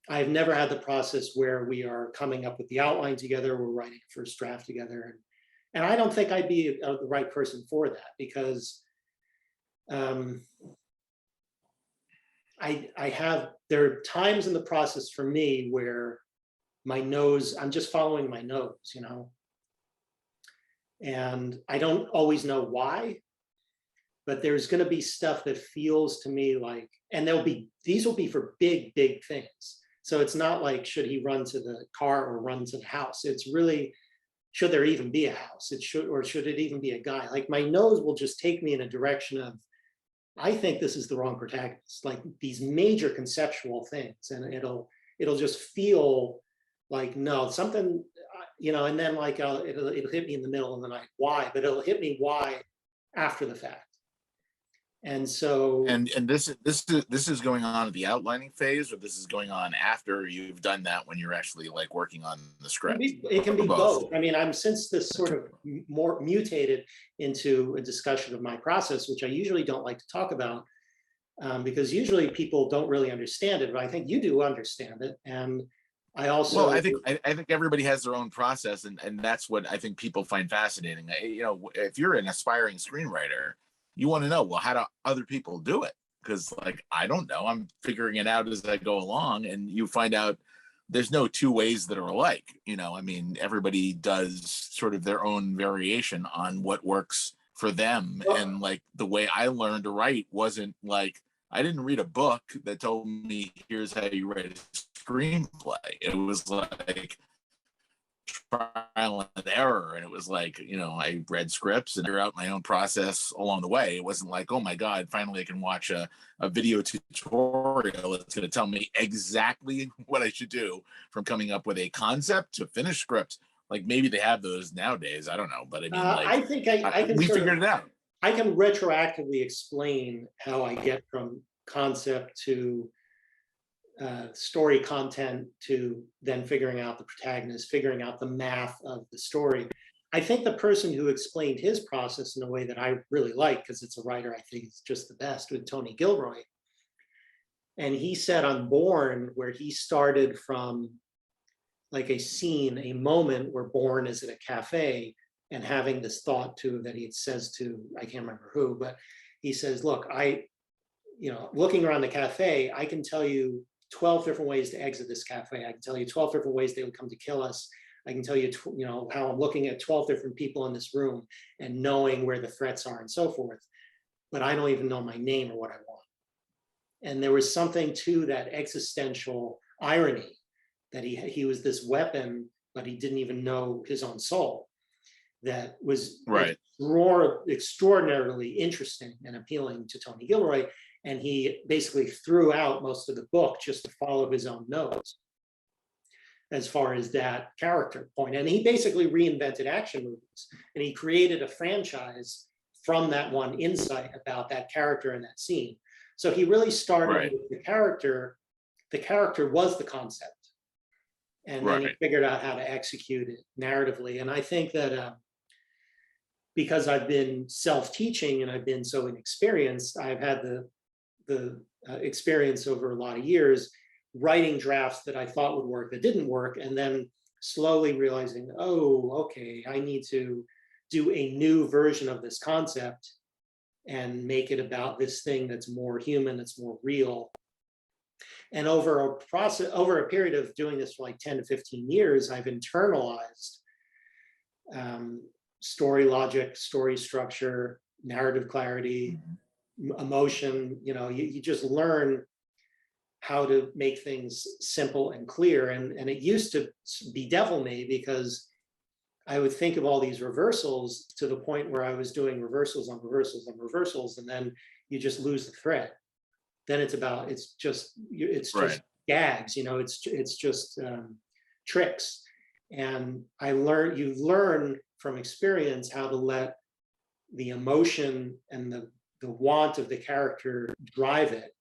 Speaker 1: I've never had the process where we are coming up with the outline together, we're writing a first draft together. And I don't think I'd be the right person for that, because there are times in the process for me where I'm just following my nose, and I don't always know why, but there's going to be stuff that feels to me like, and these will be for big things. So it's not like, should he run to the car or run to the house? It's really, should there even be a house? Should it even be a guy? Like, my nose will just take me in a direction of, I think this is the wrong protagonist, like these major conceptual things, and it'll just feel like, no, something, and then like it'll hit me in the middle of the night, why? But it'll hit me why after the fact. And so,
Speaker 2: and this is going on at the outlining phase, or this is going on after you've done that, when you're actually like working on the script?
Speaker 1: It can be both. I mean, since this sort of more mutated into a discussion of my process, which I usually don't like to talk about, because usually people don't really understand it, but I think you do understand it. And I also,
Speaker 2: well, I think everybody has their own process, and that's what I think people find fascinating. If you're an aspiring screenwriter, you want to know, well, how do other people do it? Because like, I don't know, I'm figuring it out as I go along, and you find out there's no two ways that are alike. I mean, everybody does sort of their own variation on what works for them. And like, the way I learned to write wasn't like, I didn't read a book that told me, here's how you write a screenplay. It was like, trial and error. And it was like, you know, I read scripts and figure out my own process along the way. It wasn't like, oh my God, finally I can watch a video tutorial that's going to tell me exactly what I should do, from coming up with a concept to finished script. Like maybe they have those nowadays. I don't know. But I mean, like,
Speaker 1: I think I can
Speaker 2: we
Speaker 1: sort
Speaker 2: figured
Speaker 1: of,
Speaker 2: it out.
Speaker 1: I can retroactively explain how I get from concept to story content to then figuring out the protagonist, figuring out the math of the story. I think the person who explained his process in a way that I really like, because it's a writer I think is just the best, with Tony Gilroy. And he said on Bourne, where he started from like a scene, a moment where Bourne is at a cafe and having this thought to that he says to, I can't remember who, but he says, look, looking around the cafe, I can tell you 12 different ways to exit this cafe. I can tell you 12 different ways they would come to kill us. I can tell you, how I'm looking at 12 different people in this room and knowing where the threats are and so forth. But I don't even know my name or what I want. And there was something to that existential irony that he was this weapon, but he didn't even know his own soul. That was
Speaker 2: right.
Speaker 1: Extraordinarily interesting and appealing to Tony Gilroy. And he basically threw out most of the book just to follow his own nose as far as that character point. And he basically reinvented action movies, and he created a franchise from that one insight about that character and that scene. So he really started with the character. The character was the concept. And then he figured out how to execute it narratively. And I think that because I've been self-teaching and I've been so inexperienced, I've had the experience over a lot of years writing drafts that I thought would work that didn't work, and then slowly realizing, oh, okay, I need to do a new version of this concept and make it about this thing that's more human, that's more real. And over a period of doing this for like 10 to 15 years, I've internalized story logic, story structure, narrative clarity, emotion. You just learn how to make things simple and clear. And it used to bedevil me, because I would think of all these reversals to the point where I was doing reversals on reversals on reversals, and then you just lose the thread. Then it's just gags, it's just tricks. And you learn from experience how to let the emotion and the want of the character drive it.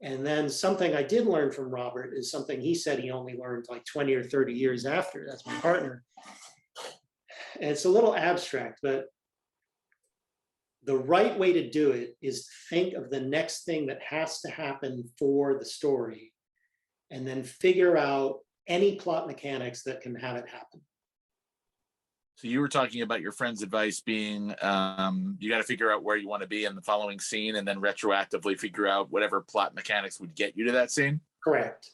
Speaker 1: And then something I did learn from Robert is something he said he only learned like 20 or 30 years after. That's my partner. And it's a little abstract, but the right way to do it is to think of the next thing that has to happen for the story, and then figure out any plot mechanics that can have it happen.
Speaker 2: So you were talking about your friend's advice being, you got to figure out where you want to be in the following scene, and then retroactively figure out whatever plot mechanics would get you to that scene?
Speaker 1: Correct.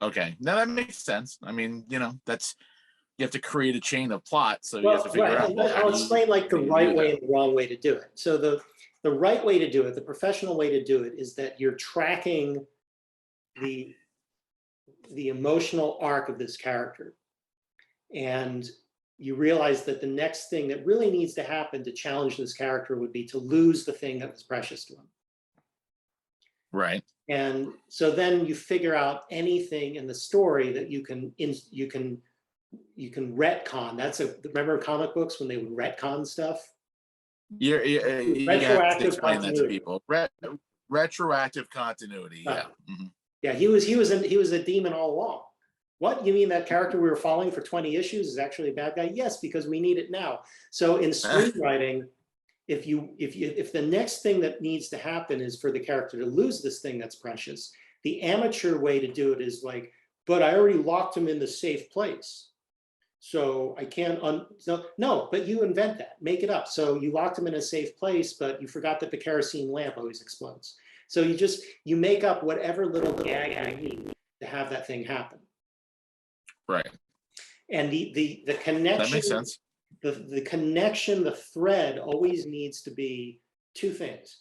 Speaker 2: Okay. Now that makes sense. I mean, you have to create a chain of plot, so you have to figure out.
Speaker 1: I'll explain like the right way and the wrong way to do it. So the right way to do it, the professional way to do it, is that you're tracking the emotional arc of this character. And you realize that the next thing that really needs to happen to challenge this character would be to lose the thing that was precious to him.
Speaker 2: Right.
Speaker 1: And so then you figure out anything in the story that you can retcon. Remember comic books when they would retcon stuff?
Speaker 2: You have to explain that to people. Retroactive continuity. Yeah. Mm-hmm.
Speaker 1: Yeah, he was a demon all along. What, you mean that character we were following for 20 issues is actually a bad guy? Yes, because we need it now. So in screenwriting, if the next thing that needs to happen is for the character to lose this thing that's precious, the amateur way to do it is like, but I already locked him in the safe place, so I can't. No, but you invent that, make it up. So you locked him in a safe place, but you forgot that the kerosene lamp always explodes. So you make up whatever little gag you need to have that thing happen.
Speaker 2: Right.
Speaker 1: And the connection.
Speaker 2: That makes sense.
Speaker 1: The connection, the thread always needs to be two things.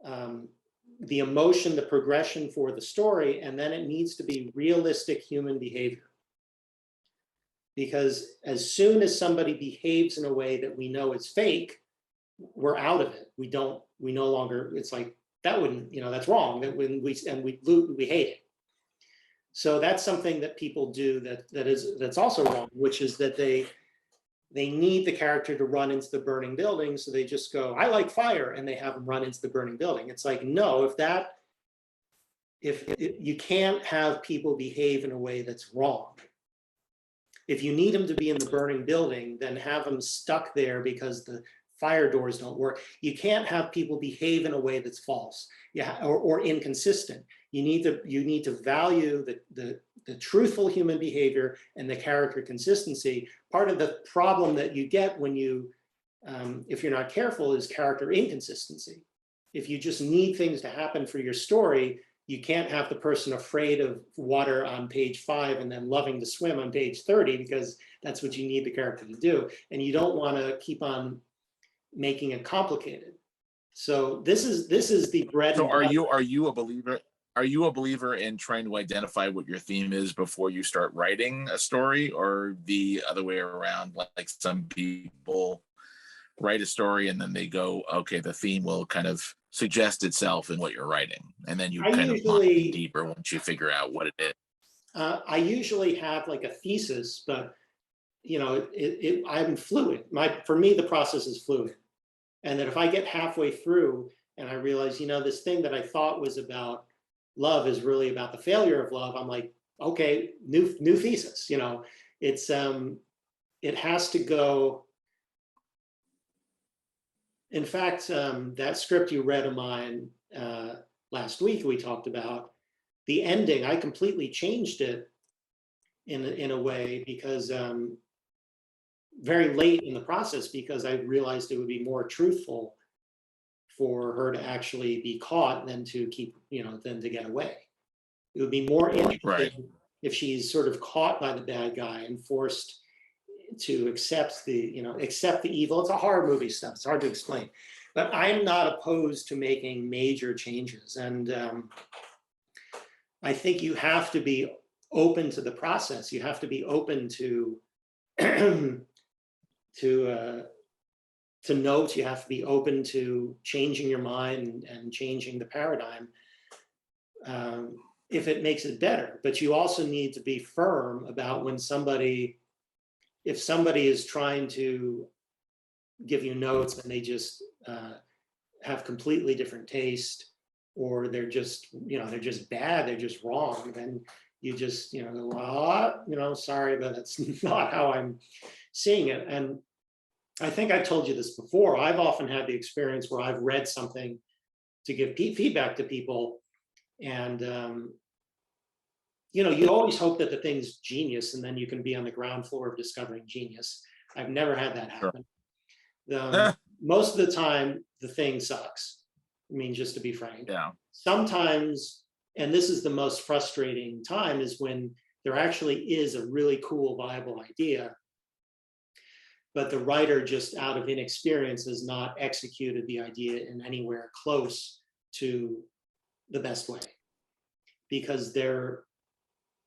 Speaker 1: The emotion, the progression for the story, and then it needs to be realistic human behavior. because as soon as somebody behaves in a way that we know is fake, we're out of it. We no longer, it's like, that wouldn't, that's wrong. That when we hate it. So that's something that people do that's also wrong, which is that they need the character to run into the burning building. So they just go, I like fire, and they have them run into the burning building. It's like, no, if you can't have people behave in a way that's wrong. If you need them to be in the burning building, then have them stuck there because the fire doors don't work. You can't have people behave in a way that's false, or inconsistent. You need to value the truthful human behavior and the character consistency. Part of the problem that you get when you, if you're not careful, is character inconsistency. If you just need things to happen for your story, you can't have the person afraid of water on page 5 and then loving to swim on page 30, because that's what you need the character to do. And you don't want to keep on making it complicated. So this is the bread.
Speaker 2: So are you a believer? Are you a believer in trying to identify what your theme is before you start writing a story, or the other way around? Like some people write a story and then they go, okay, the theme will kind of suggest itself in what you're writing, and then you kind of mine deeper once you figure out what it is.
Speaker 1: I usually have like a thesis, but I'm fluid. For me, the process is fluid, and that if I get halfway through and I realize, this thing that I thought was about love is really about the failure of love, I'm like, okay, new thesis. It's it has to go. In fact, that script you read of mine last week, we talked about the ending. I completely changed it in a way because very late in the process, because I realized it would be more truthful for her to actually be caught than to than to get away. It would be more interesting if she's sort of caught by the bad guy and forced to accept the evil. It's a horror movie stuff. It's hard to explain, but I'm not opposed to making major changes. And I think you have to be open to the process. You have to be open to notes. You have to be open to changing your mind and changing the paradigm if it makes it better. But you also need to be firm about when if somebody is trying to give you notes and they just have completely different taste, or they're just bad, they're just wrong, then you just go, well, sorry, but that's not how I'm seeing it. And I think I told you this before. I've often had the experience where I've read something to give feedback to people, and you always hope that the thing's genius, and then you can be on the ground floor of discovering genius. I've never had that happen. Sure. Most of the time, the thing sucks. I mean, just to be frank.
Speaker 2: Yeah.
Speaker 1: Sometimes, and this is the most frustrating time, is when there actually is a really cool, viable idea, but the writer, just out of inexperience, has not executed the idea in anywhere close to the best way, because they're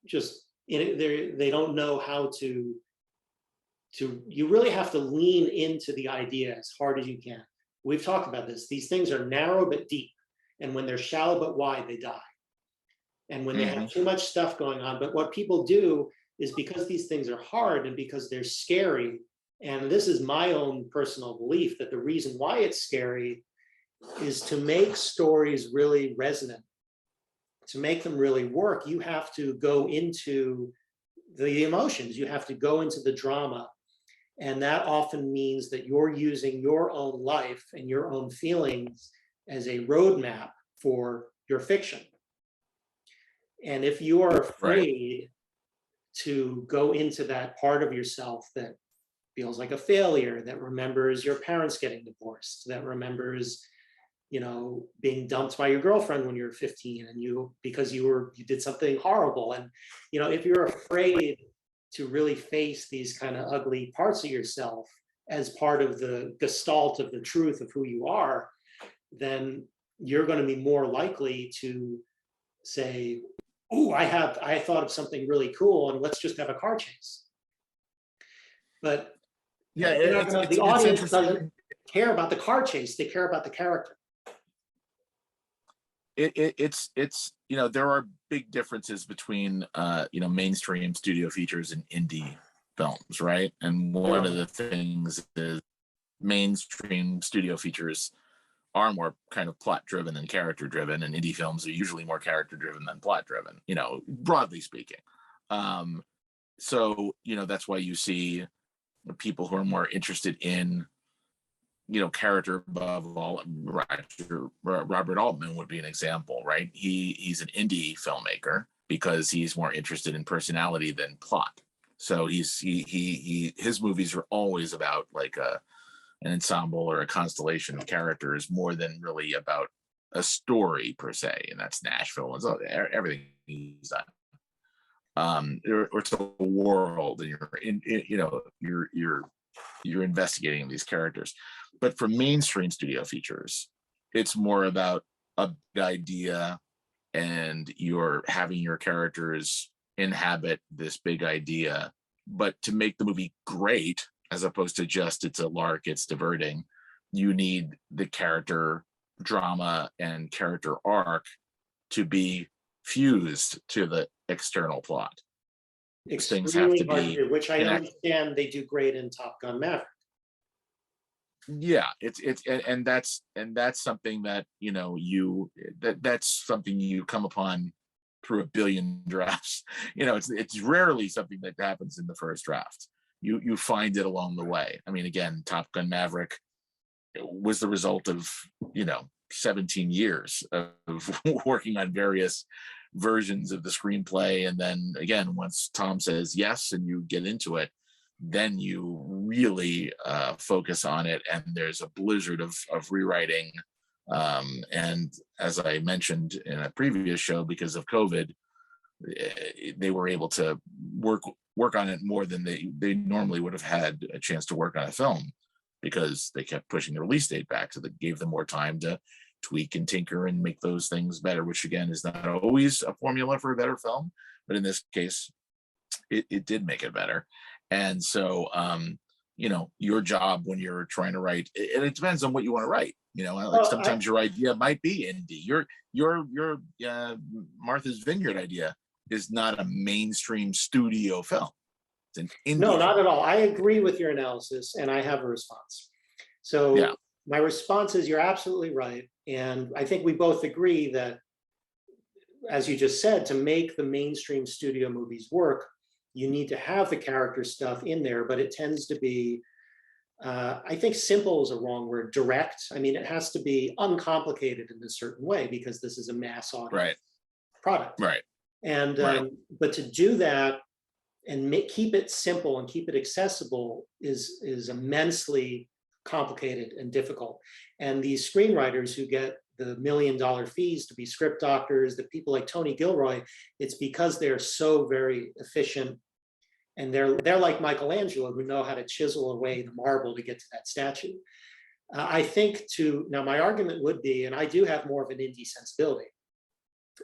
Speaker 1: just they don't know how to you really have to lean into the idea as hard as you can. We've talked about this. These things are narrow but deep, and when they're shallow but wide, they die. And when they have too much stuff going on, but what people do is, because these things are hard and because they're scary, and this is my own personal belief, that the reason why it's scary is to make stories really resonant. To make them really work, you have to go into the emotions, you have to go into the drama. And that often means that you're using your own life and your own feelings as a roadmap for your fiction. And if you are afraid to go into that part of yourself that feels like a failure, that remembers your parents getting divorced, that remembers being dumped by your girlfriend when you were 15, and because you did something horrible, and if you're afraid to really face these kind of ugly parts of yourself as part of the gestalt of the truth of who you are, then you're going to be more likely to say, oh, I thought of something really cool, and let's just have a car chase. But
Speaker 2: Yeah,
Speaker 1: the audience doesn't care about the car chase; they care about the character.
Speaker 2: It's there are big differences between mainstream studio features and indie films, right? And one of the things is mainstream studio features are more kind of plot driven than character driven, and indie films are usually more character driven than plot driven, broadly speaking. So that's why you see people who are more interested in character above all. Robert Altman would be an example, right? He's an indie filmmaker because he's more interested in personality than plot. So his movies are always about like an ensemble or a constellation of characters more than really about a story per se, and that's Nashville and so everything he's done. Or it's a world, and you're investigating these characters. But for mainstream studio features, it's more about a big idea, and you're having your characters inhabit this big idea. But to make the movie great, as opposed to just it's a lark, it's diverting, you need the character drama and character arc to be fused to the external plot. Things have to be,
Speaker 1: which I understand they do great in Top Gun Maverick.
Speaker 2: Yeah, and that's something that that's something you come upon through a billion drafts. It's rarely something that happens in the first draft. You find it along the way. I mean, again, Top Gun Maverick was the result of 17 years of working on various versions of the screenplay, and then again, once Tom says yes and you get into it, then you really focus on it, and there's a blizzard of rewriting. And as I mentioned in a previous show, because of COVID, they were able to work on it more than they normally would have had a chance to work on a film, because they kept pushing the release date back, so that gave them more time to tweak and tinker and make those things better, which again is not always a formula for a better film, but in this case it did make it better. And so your job when you're trying to write, and it depends on what you want to write, sometimes your idea might be indie. Your Martha's Vineyard idea is not a mainstream studio film. It's an indie
Speaker 1: No, not
Speaker 2: film.
Speaker 1: at all. I agree with your analysis, and I have a response. So yeah. My response is you're absolutely right. And I think we both agree that, as you just said, to make the mainstream studio movies work, you need to have the character stuff in there, but it tends to be, I think simple is a wrong word, direct. I mean, it has to be uncomplicated in a certain way, because this is a mass audience product.
Speaker 2: Right.
Speaker 1: And, but to do that and keep it simple and keep it accessible is immensely complicated and difficult. And these screenwriters who get the $1 million fees to be script doctors, the people like Tony Gilroy, it's because they're so very efficient, and they're like Michelangelo, who know how to chisel away the marble to get to that statue. I think now my argument would be, and I do have more of an indie sensibility,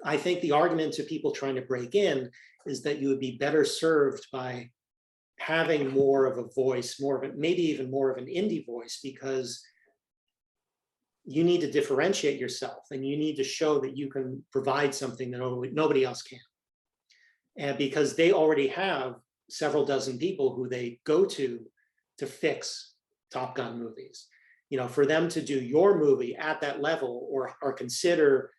Speaker 1: I think the argument to people trying to break in is that you would be better served by having more of a voice, maybe even more of an indie voice, because you need to differentiate yourself, and you need to show that you can provide something that nobody else can. And because they already have several dozen people who they go to fix Top Gun movies. For them to do your movie at that level, or consider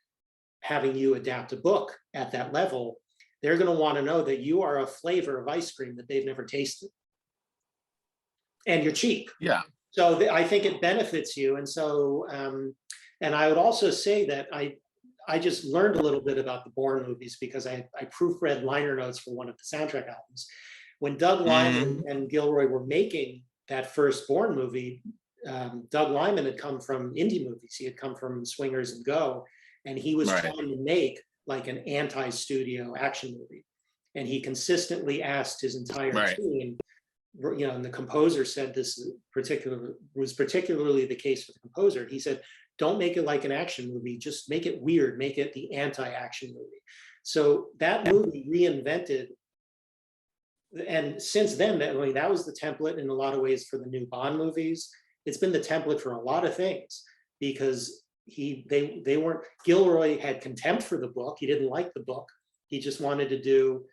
Speaker 1: having you adapt a book at that level, they're going to want to know that you are a flavor of ice cream that they've never tasted. And you're cheap.
Speaker 2: Yeah.
Speaker 1: So I think it benefits you. And so, and I would also say that I just learned a little bit about the Bourne movies because I proofread liner notes for one of the soundtrack albums. When Doug Liman and Gilroy were making that first Bourne movie, Doug Liman had come from indie movies. He had come from Swingers and Go, and he was trying to make like an anti-studio action movie. And he consistently asked his entire team, and the composer said this was particularly the case for the composer. He said, don't make it like an action movie, just make it weird, make it the anti-action movie. So that movie reinvented And since then, I mean, that was the template in a lot of ways for the new Bond movies. It's been the template for a lot of things, because they weren't, Gilroy had contempt for the book. He didn't like the book. He just wanted to do,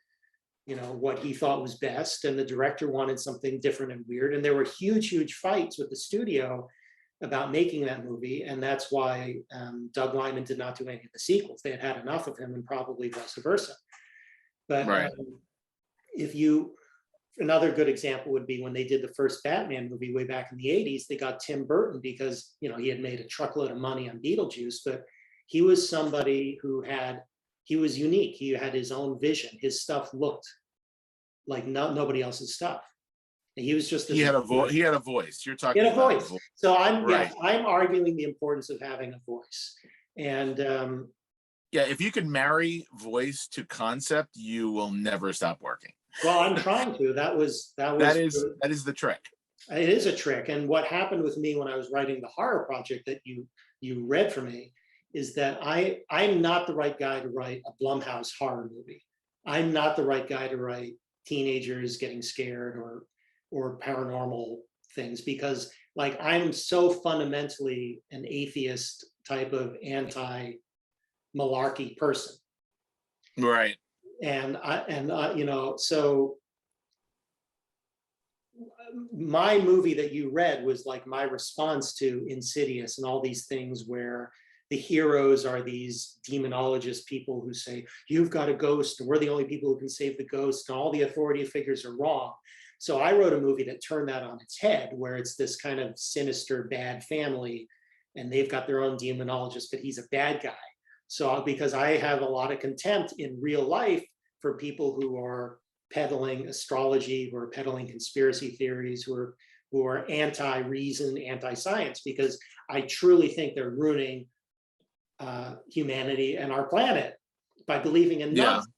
Speaker 1: you know, what he thought was best. And the director wanted something different and weird. And there were huge fights with the studio about making that movie. And that's why Doug Liman did not do any of the sequels. They had enough of him, and probably vice versa. But
Speaker 2: Right.
Speaker 1: Another good example would be when they did the first Batman movie way back in the 80s, they got Tim Burton because, you know, he had made a truckload of money on Beetlejuice, but he was somebody he was unique. He had his own vision. His stuff looked like nobody else's stuff. And he was just
Speaker 2: he had a voice. You're talking
Speaker 1: about a voice. So I'm arguing the importance of having a voice. And
Speaker 2: yeah, if you can marry voice to concept, you will never stop working.
Speaker 1: Well, I'm trying to. That is
Speaker 2: the trick.
Speaker 1: It is a trick. And what happened with me when I was writing the horror project that you read for me is that I'm not the right guy to write a Blumhouse horror movie. I'm not the right guy to write teenagers getting scared or paranormal things, because like I'm so fundamentally an atheist type of anti-malarkey person.
Speaker 2: Right.
Speaker 1: And you know, so my movie that you read was like my response to Insidious and all these things where the heroes are these demonologist people who say, you've got a ghost and we're the only people who can save the ghost, and all the authority figures are wrong. So I wrote a movie that turned that on its head, where it's this kind of sinister bad family and they've got their own demonologist, but he's a bad guy. So because I have a lot of contempt in real life for people who are peddling astrology, who are peddling conspiracy theories, who are anti-reason, anti-science, because I truly think they're ruining humanity and our planet by believing in nonsense.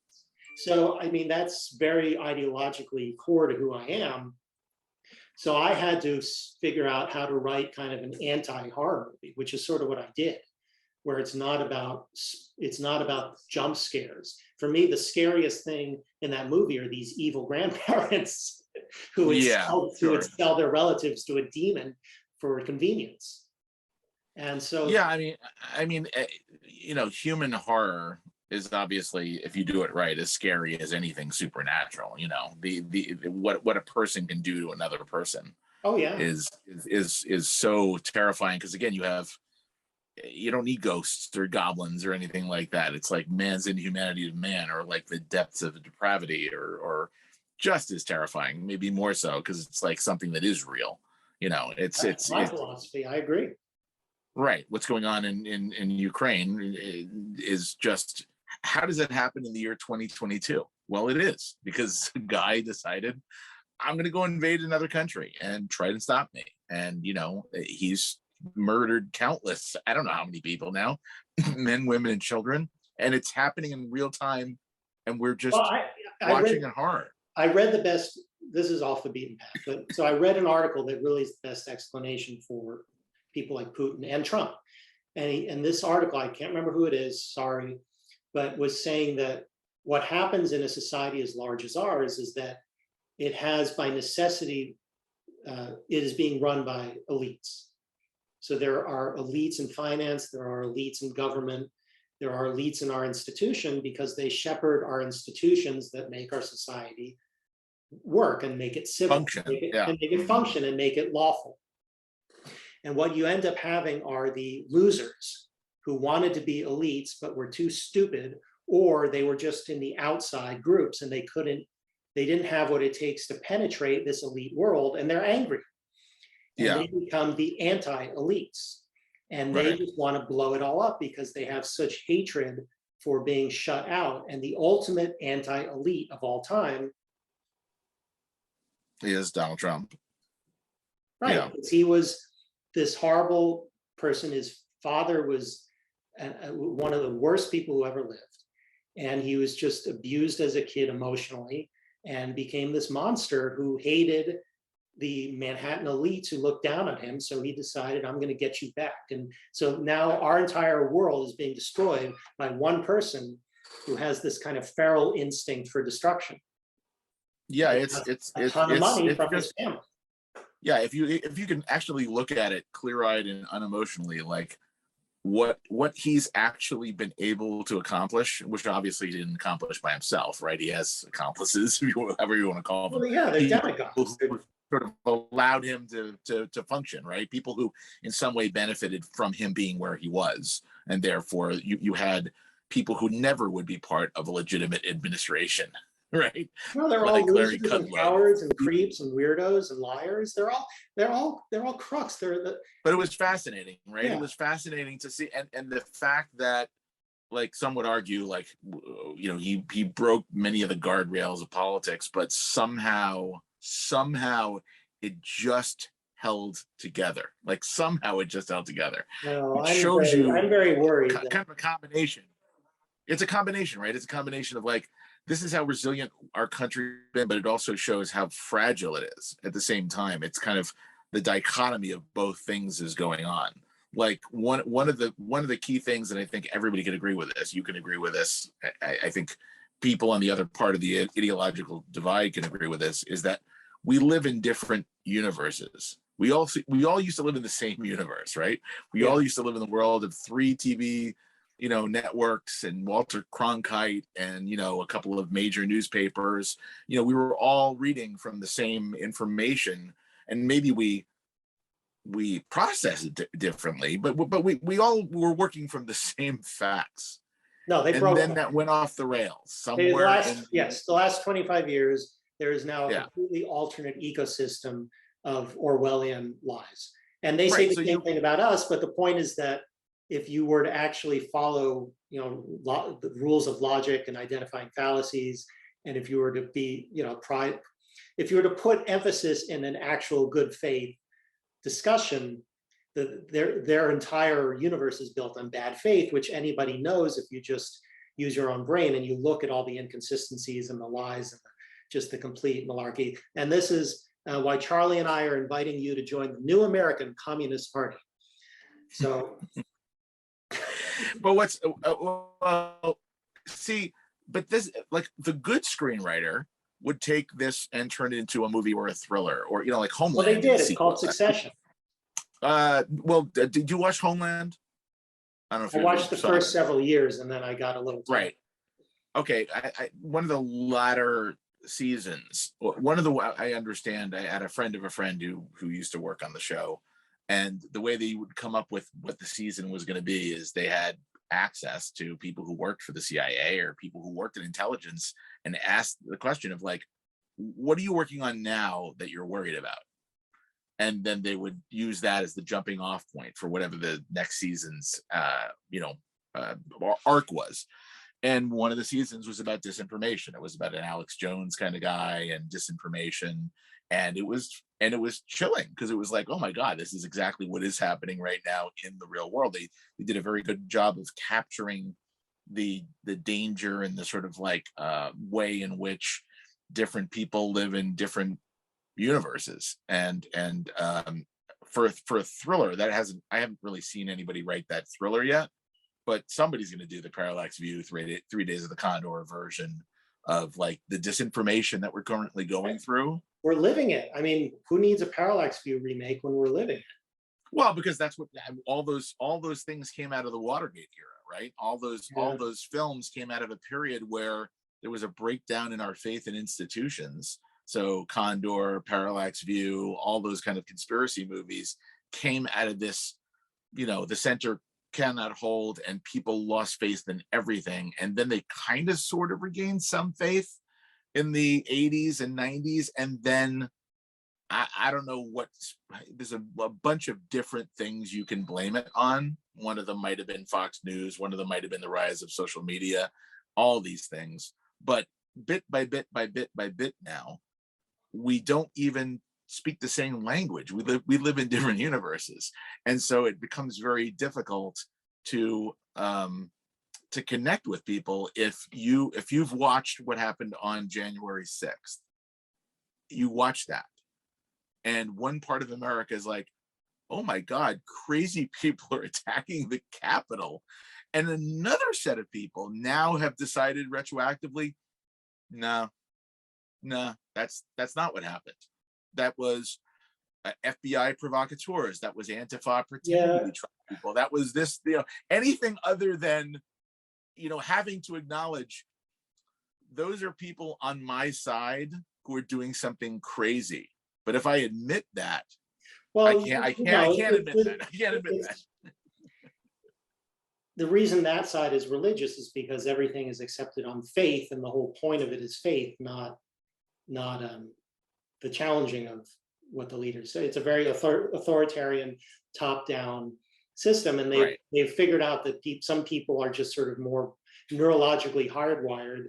Speaker 1: So, I mean, that's very ideologically core to who I am. So I had to figure out how to write kind of an anti-horror movie, which is sort of what I did, where it's not about jump scares. For me, the scariest thing in that movie are these evil grandparents who would sell their relatives to a demon for convenience. And so,
Speaker 2: yeah, I mean, you know, human horror is obviously, if you do it right, as scary as anything supernatural. You know, what a person can do to another person.
Speaker 1: Oh yeah,
Speaker 2: is so terrifying, because again, you don't need ghosts or goblins or anything like that. It's like man's inhumanity to man, or like the depths of depravity, or just as terrifying, maybe more so, because it's like something that is real. You know, it's
Speaker 1: my philosophy. I agree.
Speaker 2: Right. What's going on in Ukraine is just, how does it happen in the year 2022? Well, it is because a guy decided, I'm going to go invade another country and try to stop me. And, you know, he's murdered countless, I don't know how many people now, men, women, and children. And it's happening in real time. And we're just watching in horror.
Speaker 1: I read this is off the beaten path, but so I read an article that really is the best explanation for people like Putin and Trump. And this article, I can't remember who it is, sorry, but was saying that what happens in a society as large as ours is that it has, by necessity, it is being run by elites. So there are elites in finance, there are elites in government, there are elites in our institution, because they shepherd our institutions that make our society work and make it civil,
Speaker 2: function,
Speaker 1: and make it function and make it lawful. And what you end up having are the losers who wanted to be elites but were too stupid, or they were just in the outside groups and they didn't have what it takes to penetrate this elite world, and they're angry. And they become the anti-elites. And they just want to blow it all up because they have such hatred for being shut out. And the ultimate anti-elite of all time
Speaker 2: is Donald Trump.
Speaker 1: Right. Yeah. He was this horrible person. His father was one of the worst people who ever lived. And he was just abused as a kid emotionally and became this monster who hated the Manhattan elites who looked down on him. So he decided, I'm going to get you back. And so now our entire world is being destroyed by one person who has this kind of feral instinct for destruction.
Speaker 2: Yeah,
Speaker 1: He has a ton of money from his
Speaker 2: just,
Speaker 1: family.
Speaker 2: yeah, if you can actually look at it clear-eyed and unemotionally, like what he's actually been able to accomplish, which obviously he didn't accomplish by himself, right? He has accomplices, whatever you want to call them.
Speaker 1: Well, yeah, they're demigods.
Speaker 2: Who sort of allowed him to function, right? People who in some way benefited from him being where he was, and therefore you had people who never would be part of a legitimate administration, right?
Speaker 1: No, they're all
Speaker 2: Like Larry
Speaker 1: losers and
Speaker 2: Kudlow.
Speaker 1: cowards and creeps and weirdos and liars. They're all crooks.
Speaker 2: But it was fascinating, right?
Speaker 1: Yeah.
Speaker 2: It was fascinating to see, and the fact that, like, some would argue, like, you know, he broke many of the guardrails of politics, but somehow it just held together. Like, somehow it just held together.
Speaker 1: No,
Speaker 2: It shows
Speaker 1: I'm very worried.
Speaker 2: kind of a combination. It's a combination, right? It's a combination of, like, this is how resilient our country has been, but it also shows how fragile it is at the same time. It's kind of the dichotomy of both things is going on. Like, one of the key things, and I think everybody can agree with this. You can agree with this. I think people on the other part of the ideological divide can agree with this. Is that we live in different universes. We all used to live in the same universe, right? We all used to live in the world of 3 TV, you know, networks and Walter Cronkite and, you know, a couple of major newspapers. You know, we were all reading from the same information, and maybe we process it differently, but we all were working from the same facts.
Speaker 1: No, they broke.
Speaker 2: And then that went off the rails somewhere.
Speaker 1: The last 25 years, there is now
Speaker 2: Yeah.
Speaker 1: a completely alternate ecosystem of Orwellian lies. And they say the same thing about us, but the point is that if you were to actually follow, you know, the rules of logic and identifying fallacies, and if you were to be, you know, if you were to put emphasis in an actual good faith discussion, their entire universe is built on bad faith, which anybody knows if you just use your own brain and you look at all the inconsistencies and the lies and just the complete malarkey. And this is why Charlie and I are inviting you to join the New American Communist Party. So,
Speaker 2: but what's see, but this, like, the good screenwriter would take this and turn it into a movie or a thriller, or, you know, like Homeland.
Speaker 1: Well, they did. It's called Succession.
Speaker 2: Well, did you watch Homeland? I don't know if
Speaker 1: I watched the first several years, and then I got a little tired.
Speaker 2: Right. Okay. I one of the latter seasons, I understand, I had a friend of a friend who used to work on the show, and the way they would come up with what the season was going to be is they had access to people who worked for the CIA or people who worked in intelligence and asked the question of, like, what are you working on now that you're worried about? And then they would use that as the jumping off point for whatever the next season's arc was. And one of the seasons was about disinformation. It was about an Alex Jones kind of guy and disinformation. And it was chilling, because it was like, oh my God, this is exactly what is happening right now in the real world. They did a very good job of capturing the danger and the sort of, like, way in which different people live in different universes. And for a thriller, I haven't really seen anybody write that thriller yet, but somebody's going to do the Parallax View 3 Days of the Condor version of, like, the disinformation that we're currently going through.
Speaker 1: We're living it. I mean, who needs a Parallax View remake when we're living it?
Speaker 2: Well, because that's what all those things came out of the Watergate era, right? All those films came out of a period where there was a breakdown in our faith in institutions. So Condor, Parallax View, all those kind of conspiracy movies came out of this, you know, the center cannot hold, and people lost faith in everything. And then they kind of sort of regained some faith in the 80s and 90s. And then I don't know there's a bunch of different things you can blame it on. One of them might have been Fox News. One of them might have been the rise of social media, all these things. But bit by bit by bit by bit now, we don't even speak the same language. We live in different universes. And so it becomes very difficult to connect with people if you've watched what happened on January 6th. You watch that, and one part of America is like, oh my God, crazy people are attacking the Capitol. And another set of people now have decided retroactively, no, nah, that's not what happened. That was FBI provocateurs. That was Antifa pretending to be Trump people. That was this, anything other than, having to acknowledge those are people on my side who are doing something crazy. But if I admit that,
Speaker 1: well,
Speaker 2: I can't admit that.
Speaker 1: The reason that side is religious is because everything is accepted on faith, and the whole point of it is faith, not the challenging of what the leaders say. It's a very authoritarian, top-down system, and they've figured out that some people are just sort of more neurologically hardwired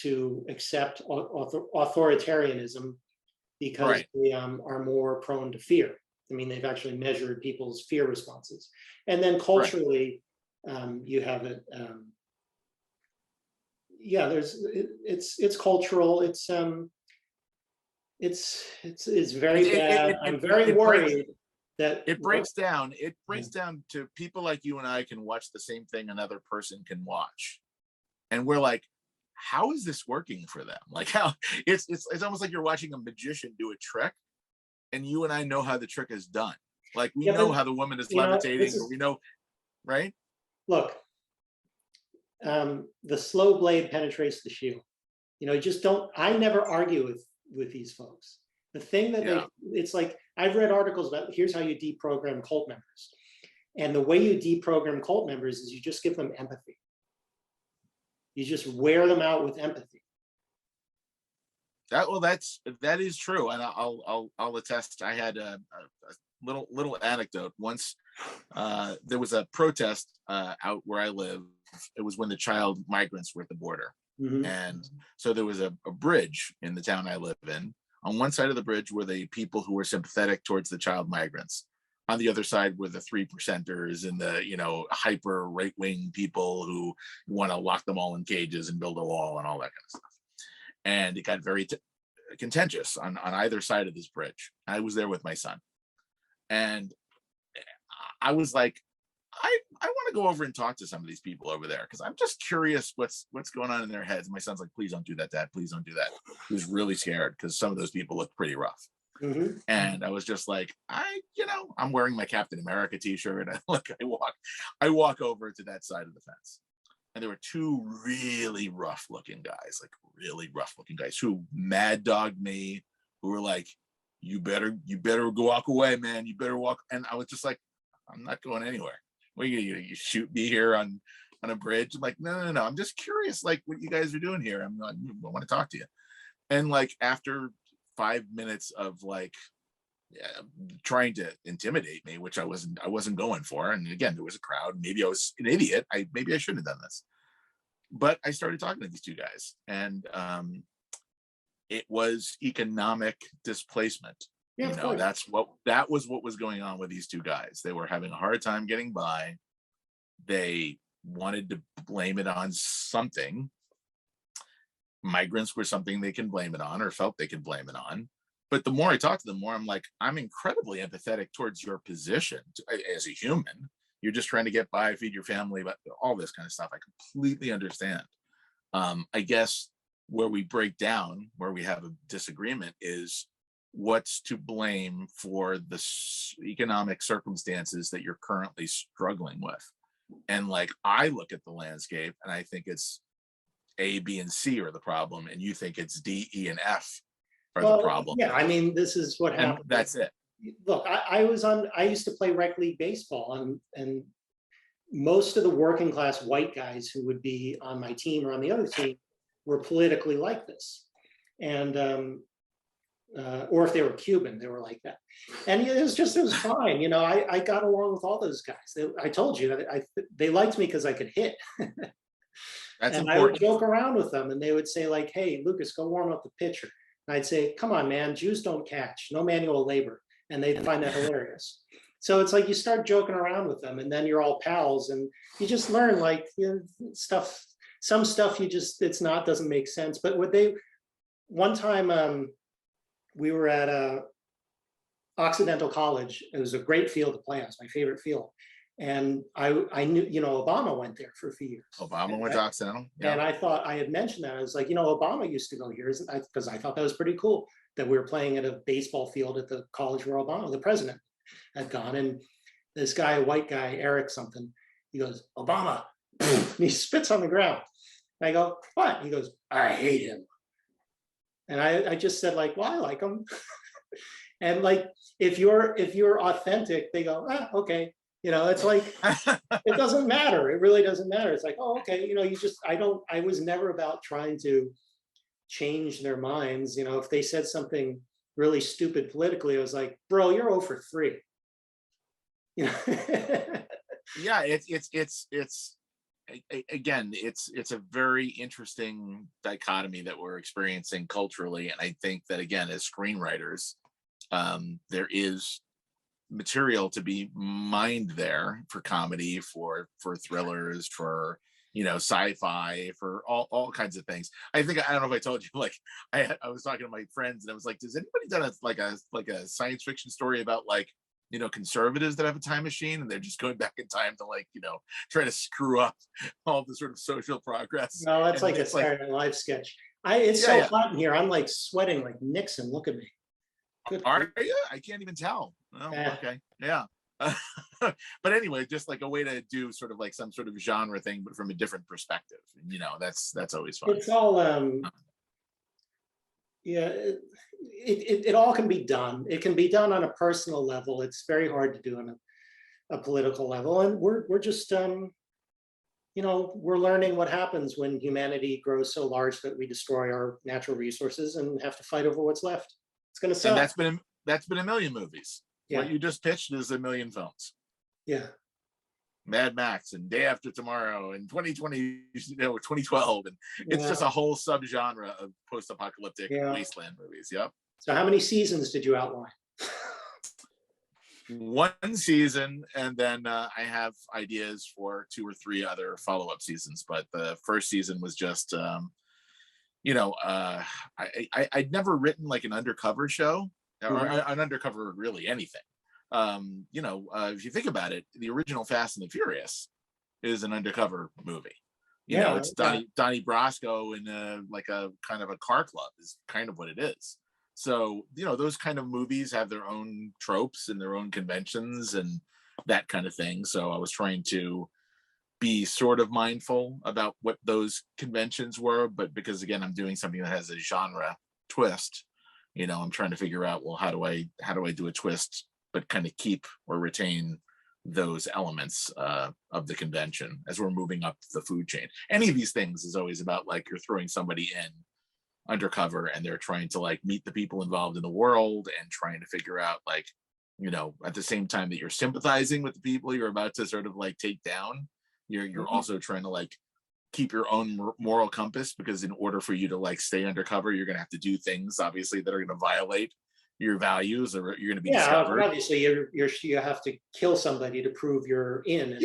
Speaker 1: to accept authoritarianism because they are more prone to fear. I mean, they've actually measured people's fear responses, and then culturally, you have it. It's cultural. It's very bad. I'm very worried that
Speaker 2: it breaks down. It breaks down to people like you and I can watch the same thing another person can watch, and we're like, how is this working for them? Like, how it's almost like you're watching a magician do a trick, and you and I know how the trick is done. Like, we know how the woman is levitating, or we know, right?
Speaker 1: Look, the slow blade penetrates the shield. Just don't. I never argue with these folks. The thing that it's like, I've read articles about here's how you deprogram cult members, and the way you deprogram cult members is you just give them empathy. You just wear them out with empathy.
Speaker 2: That is true, and I'll attest. I had a little anecdote once. There was a protest out where I live. It was when the child migrants were at the border, and so there was a bridge in the town I live in. On one side of the bridge were the people who were sympathetic towards the child migrants. On the other side were the 3%ers and the hyper right-wing people who want to lock them all in cages and build a wall and all that kind of stuff. And it got very contentious on either side of this bridge. I was there with my son, and I was like, I want to go over and talk to some of these people over there because I'm just curious what's going on in their heads. And my son's like, please don't do that, Dad. Please don't do that. He was really scared because some of those people looked pretty rough. And I was just like, I'm wearing my Captain America t-shirt. I walk over to that side of the fence, and there were two really rough looking guys who mad dogged me, who were like, you better walk away, man. You better walk. And I was just like, I'm not going anywhere. What are you shoot me here on a bridge? I'm like, no. I'm just curious, like, what you guys are doing here. I want to talk to you. And like, after 5 minutes of like trying to intimidate me, which I wasn't going for. And again, there was a crowd. Maybe I was an idiot. Maybe I shouldn't have done this. But I started talking to these two guys, and it was economic displacement. That was what was going on with these two guys. They were having a hard time getting by. They wanted to blame it on something. Migrants were something they can blame it on, or felt they could blame it on. But the more I talk to them, more I'm like, I'm incredibly empathetic towards your position as a human. You're just trying to get by, feed your family, but all this kind of stuff. I completely understand. I guess where we break down, where we have a disagreement, is what's to blame for the economic circumstances that you're currently struggling with. And like, I look at the landscape and I think it's A, B, and C are the problem, and you think it's D, E, and F are the problem.
Speaker 1: Yeah, I mean, this is what happened.
Speaker 2: That's it.
Speaker 1: Look, I used to play rec league baseball, and most of the working class white guys who would be on my team or on the other team were politically like this. And or if they were Cuban, they were like that. And it was fine. I got along with all those guys. I told you, they liked me because I could hit.
Speaker 2: That's
Speaker 1: and
Speaker 2: important.
Speaker 1: I would joke around with them, and they would say like, hey, Lucas, go warm up the pitcher. And I'd say, come on, man, Jews don't catch, no manual labor. And they'd find that hilarious. So it's like you start joking around with them, and then you're all pals, and you just learn like some stuff doesn't make sense. But one time we were at Occidental College. It was a great field to play on. It's my favorite field. And I knew, Obama went there for a few years.
Speaker 2: Obama went to Occidental.
Speaker 1: Yeah. And I thought I had mentioned that. I was like, Obama used to go here, because I thought that was pretty cool that we were playing at a baseball field at the college where Obama, the president, had gone. And this guy, a white guy, Eric something, he goes, Obama, and he spits on the ground. And I go, what? He goes, I hate him. And I just said, like, well, I like him. And like, if you're authentic, they go, okay. It's like, it doesn't matter. It really doesn't matter. It's like, oh, okay. I was never about trying to change their minds. If they said something really stupid politically, I was like, bro, you're 0 for 3.
Speaker 2: Yeah, it's a very interesting dichotomy that we're experiencing culturally. And I think that, again, as screenwriters, there is material to be mined there for comedy, for thrillers, for sci-fi, for all kinds of things. I don't know if I told you, like I was talking to my friends and I was like, does anybody done a science fiction story about like conservatives that have a time machine and they're just going back in time to like try to screw up all the sort of social progress?
Speaker 1: No, that's like a Saturday Night Live sketch. It's so hot in here, I'm like sweating like Nixon. Look at me.
Speaker 2: Good. Are you? I can't even tell. Oh, okay. Yeah. But anyway, just like a way to do sort of like some sort of genre thing, but from a different perspective. That's always fun.
Speaker 1: It's all it all can be done. It can be done on a personal level. It's very hard to do on a political level. And we're just we're learning what happens when humanity grows so large that we destroy our natural resources and have to fight over what's left. It's going to suck.
Speaker 2: And that's been a million movies. Yeah. What you just pitched is a million films.
Speaker 1: Yeah.
Speaker 2: Mad Max and Day After Tomorrow and 2020, 2012. And it's just a whole subgenre of post-apocalyptic wasteland movies. Yep.
Speaker 1: So how many seasons did you outline?
Speaker 2: 1 season. And then I have ideas for 2 or 3 other follow-up seasons. But the first season was just, I'd never written like an undercover show or an undercover really anything. If you think about it, the original Fast and the Furious is an undercover movie. It's Donnie Brasco in like a kind of a car club is kind of what it is. So, those kind of movies have their own tropes and their own conventions and that kind of thing. So I was trying to be sort of mindful about what those conventions were, but because again, I'm doing something that has a genre twist, I'm trying to figure out, well, how do I do a twist, but kind of keep or retain those elements of the convention as we're moving up the food chain. Any of these things is always about like you're throwing somebody in undercover and they're trying to like meet the people involved in the world and trying to figure out like, at the same time that you're sympathizing with the people you're about to sort of like take down, you're also trying to like keep your own moral compass, because in order for you to like stay undercover, you're going to have to do things obviously that are going to violate your values, or you're going to be discovered.
Speaker 1: Obviously you have to kill somebody to prove you're in.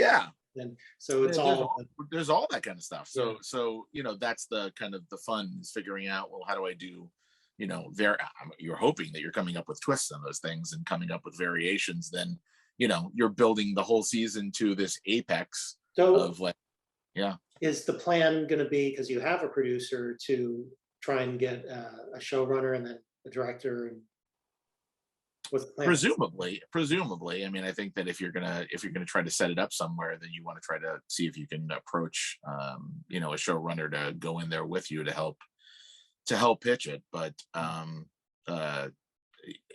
Speaker 1: And so it's
Speaker 2: there's all that kind of stuff. So that's the kind of the fun is figuring out, well, how do I do, you're hoping that you're coming up with twists on those things and coming up with variations. Then, you're building the whole season to this apex of like,
Speaker 1: Is the plan going to be, because you have a producer, to try and get a showrunner and then a director, and what's the plan? Presumably. I mean, I think that if you're gonna try to set it up somewhere, then you want to try to see if you can approach a showrunner to go in there with you to help pitch it. But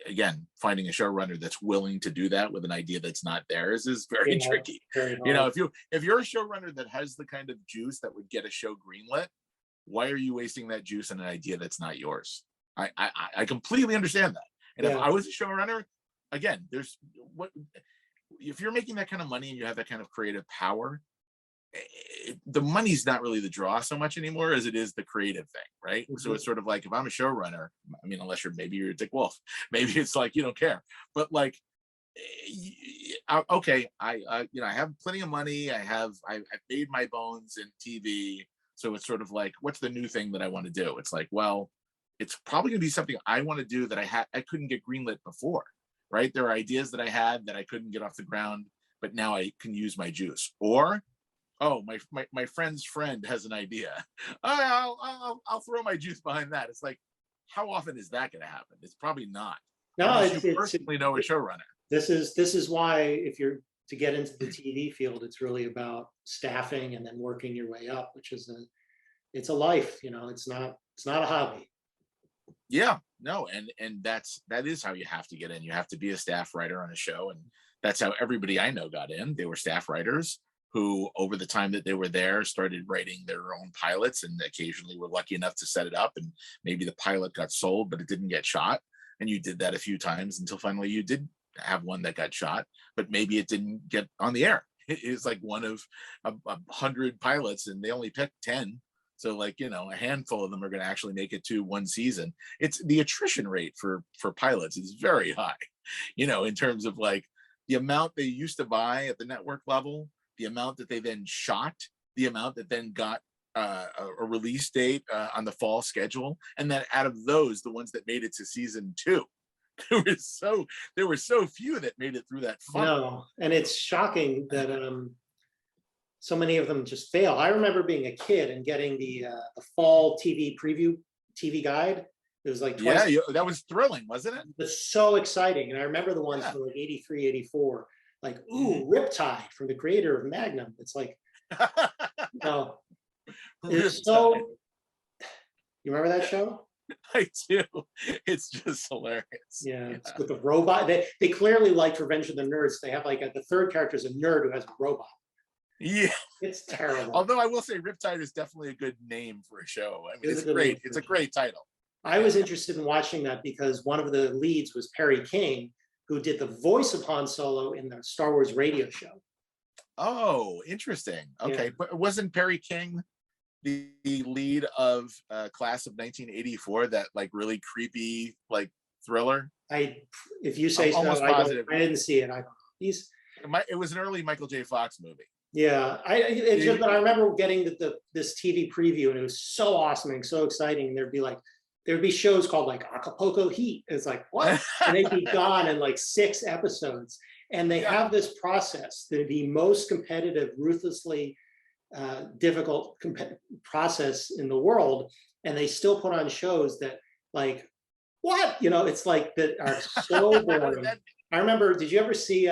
Speaker 1: again, finding a showrunner that's willing to do that with an idea that's not theirs is very tricky. Very if you're a showrunner that has the kind of juice that would get a show greenlit, why are you wasting that juice on an idea that's not yours? I completely understand that. And if I was a showrunner, again, if you're making that kind of money and you have that kind of creative power, the money's not really the draw so much anymore as it is the creative thing, right? Mm-hmm. So it's sort of like, if I'm a showrunner, I mean, unless you're Dick Wolf, maybe it's like you don't care, but like, okay, I have plenty of money, I've made my bones in TV, so it's sort of like, what's the new thing that I want to do? It's like, well, it's probably gonna be something I want to do that I couldn't get greenlit before, right? There are ideas that I had that I couldn't get off the ground
Speaker 2: but now I can use my juice. Or, oh, my friend's friend has an idea. I'll throw my juice behind that. It's like, how often is that going to happen? It's probably not.
Speaker 1: No,
Speaker 2: unless you personally know a showrunner.
Speaker 1: This is why, if you're to get into the TV field, it's really about staffing and then working your way up, which is it's a life, it's not a hobby.
Speaker 2: Yeah, no, and that is how you have to get in. You have to be a staff writer on a show, and that's how everybody I know got in. They were staff writers who, over the time that they were there, started writing their own pilots, and occasionally were lucky enough to set it up, and maybe the pilot got sold, but it didn't get shot. And you did that a few times until finally you did have one that got shot, but maybe it didn't get on the air. It's like one of 100 pilots, and they only picked 10. So like, a handful of them are going to actually make it to one season. It's the attrition rate for pilots is very high, in terms of like the amount they used to buy at the network level, the amount that they then shot, the amount that then got a release date on the fall schedule. And then out of those, the ones that made it to season 2, there were so few that made it through that funnel.
Speaker 1: No, and it's shocking that so many of them just fail. I remember being a kid and getting the fall TV preview TV guide. It was like
Speaker 2: twice. Yeah, that was thrilling, wasn't it?
Speaker 1: It was so exciting. And I remember the ones from like 83, 84, like, ooh, Riptide from the creator of Magnum. It's like, it's so, you remember that show?
Speaker 2: I do. It's just hilarious.
Speaker 1: Yeah, it's with the robot. They clearly liked Revenge of the Nerds. They have like the third character is a nerd who has a robot.
Speaker 2: Yeah,
Speaker 1: it's terrible.
Speaker 2: Although I will say Riptide is definitely a good name for a show. I mean, it's great. It's a great title.
Speaker 1: I was interested in watching that because one of the leads was Perry King, who did the voice of Han Solo in the Star Wars radio show.
Speaker 2: Oh, interesting. Okay, yeah. But wasn't Perry King the lead of Class of 1984, that like really creepy like thriller?
Speaker 1: If you say so, I didn't see it.
Speaker 2: It was an early Michael J. Fox movie.
Speaker 1: Yeah, but I remember getting this TV preview, and it was so awesome and so exciting. And there'd be shows called like Acapulco Heat. It's like, what? And they'd be gone in like 6 episodes. And they have this process, the most competitive, ruthlessly difficult process in the world, and they still put on shows that like, what? It's like that are so boring. I remember, did you ever see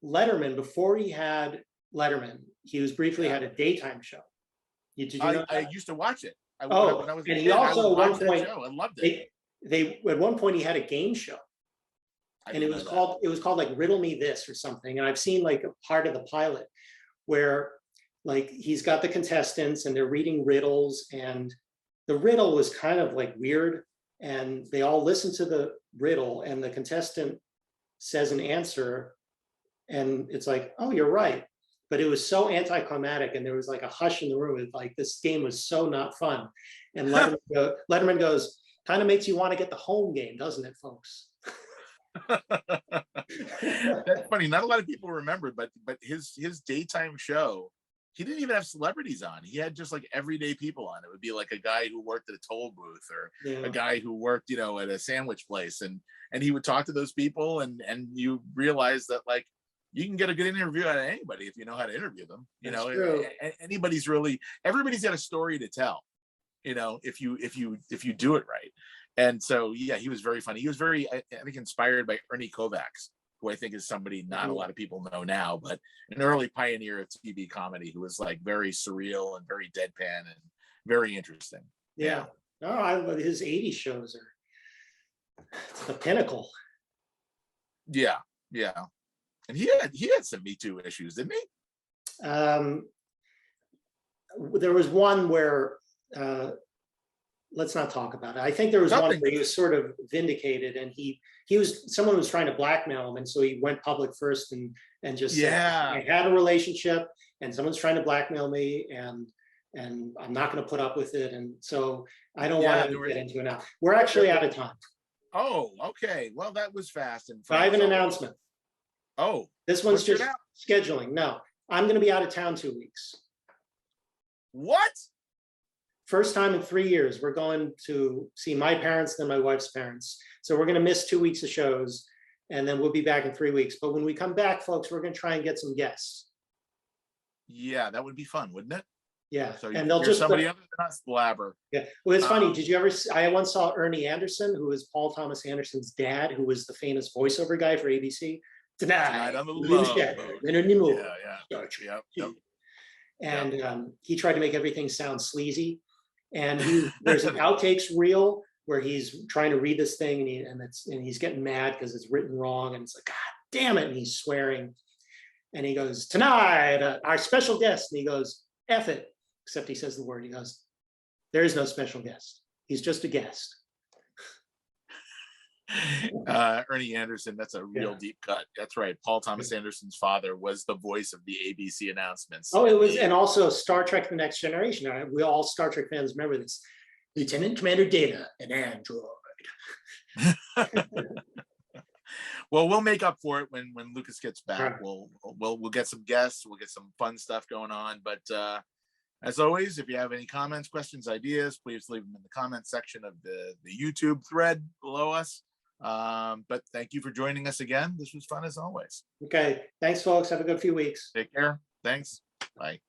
Speaker 1: Letterman? Before he had Letterman, he was briefly had a daytime show. Did you know that?
Speaker 2: I used to watch it.
Speaker 1: When I was and he also at one point, I loved it. They at one point he had a game show, and it was called like Riddle Me This or something. And I've seen like a part of the pilot where like he's got the contestants and they're reading riddles, and the riddle was kind of like weird, and they all listen to the riddle, and the contestant says an answer, and it's like, oh, you're right. But it was so anticlimactic, and there was like a hush in the room. It's like, this game was so not fun. And Letterman goes, kind of makes you want to get the home game, doesn't it, folks?
Speaker 2: That's funny. Not a lot of people remember, but his daytime show, he didn't even have celebrities on. He had just like everyday people on. It would be like a guy who worked at a toll booth, or a guy who worked, at a sandwich place, and he would talk to those people, and you realize that like, you can get a good interview out of anybody if you know how to interview them. Everybody's got a story to tell, if you do it right. And so, yeah, he was very funny. He was very, I think, inspired by Ernie Kovacs, who I think is somebody not a lot of people know now, but an early pioneer of TV comedy who was like very surreal and very deadpan and very interesting.
Speaker 1: Yeah. No, his 80s shows are the pinnacle.
Speaker 2: Yeah. Yeah. And he had some Me Too issues, didn't he?
Speaker 1: There was one where, let's not talk about it. I think there was one where he was sort of vindicated, and someone was trying to blackmail him, and so he went public first and just said, I had a relationship, and someone's trying to blackmail me, and I'm not going to put up with it, and so I don't want to get into it now. We're actually out of time.
Speaker 2: Oh, okay. Well, that was fast. And
Speaker 1: I have an announcement.
Speaker 2: Oh,
Speaker 1: this one's just scheduling. No, I'm going to be out of town 2 weeks.
Speaker 2: What?
Speaker 1: First time in 3 years. We're going to see my parents, then my wife's parents. So we're going to miss 2 weeks of shows. and then we'll be back in 3 weeks. But when we come back, folks, we're going to try and get some guests.
Speaker 2: Yeah, that would be fun, wouldn't it?
Speaker 1: Yeah,
Speaker 2: So
Speaker 1: and they'll
Speaker 2: hear
Speaker 1: just
Speaker 2: somebody other than us blabber.
Speaker 1: Yeah, well, it's funny. Did you ever? I once saw Ernie Anderson, who was Paul Thomas Anderson's dad, who was the famous voiceover guy for ABC. Tonight
Speaker 2: on the
Speaker 1: Love
Speaker 2: Boat.
Speaker 1: Yeah. And he tried to make everything sound sleazy. And there's an outtakes reel where he's trying to read this thing, and he's getting mad because it's written wrong, and it's like, God damn it, and he's swearing. And he goes, tonight, our special guest, and he goes, F it, except he says the word. He goes, there is no special guest. He's just a guest.
Speaker 2: Ernie Anderson, that's a real deep cut. That's right. Paul Thomas Anderson's father was the voice of the ABC announcements.
Speaker 1: Oh, it was, and also Star Trek: The Next Generation. We all Star Trek fans remember this. Lieutenant Commander Data, an android.
Speaker 2: Well, we'll make up for it when Lucas gets back.
Speaker 1: Right.
Speaker 2: We'll get some guests. We'll get some fun stuff going on. But as always, if you have any comments, questions, ideas, please leave them in the comments section of the YouTube thread below us. But thank you for joining us again. This was fun as always.
Speaker 1: Okay. Thanks, folks. Have a good few weeks.
Speaker 2: Take care. Thanks. Bye.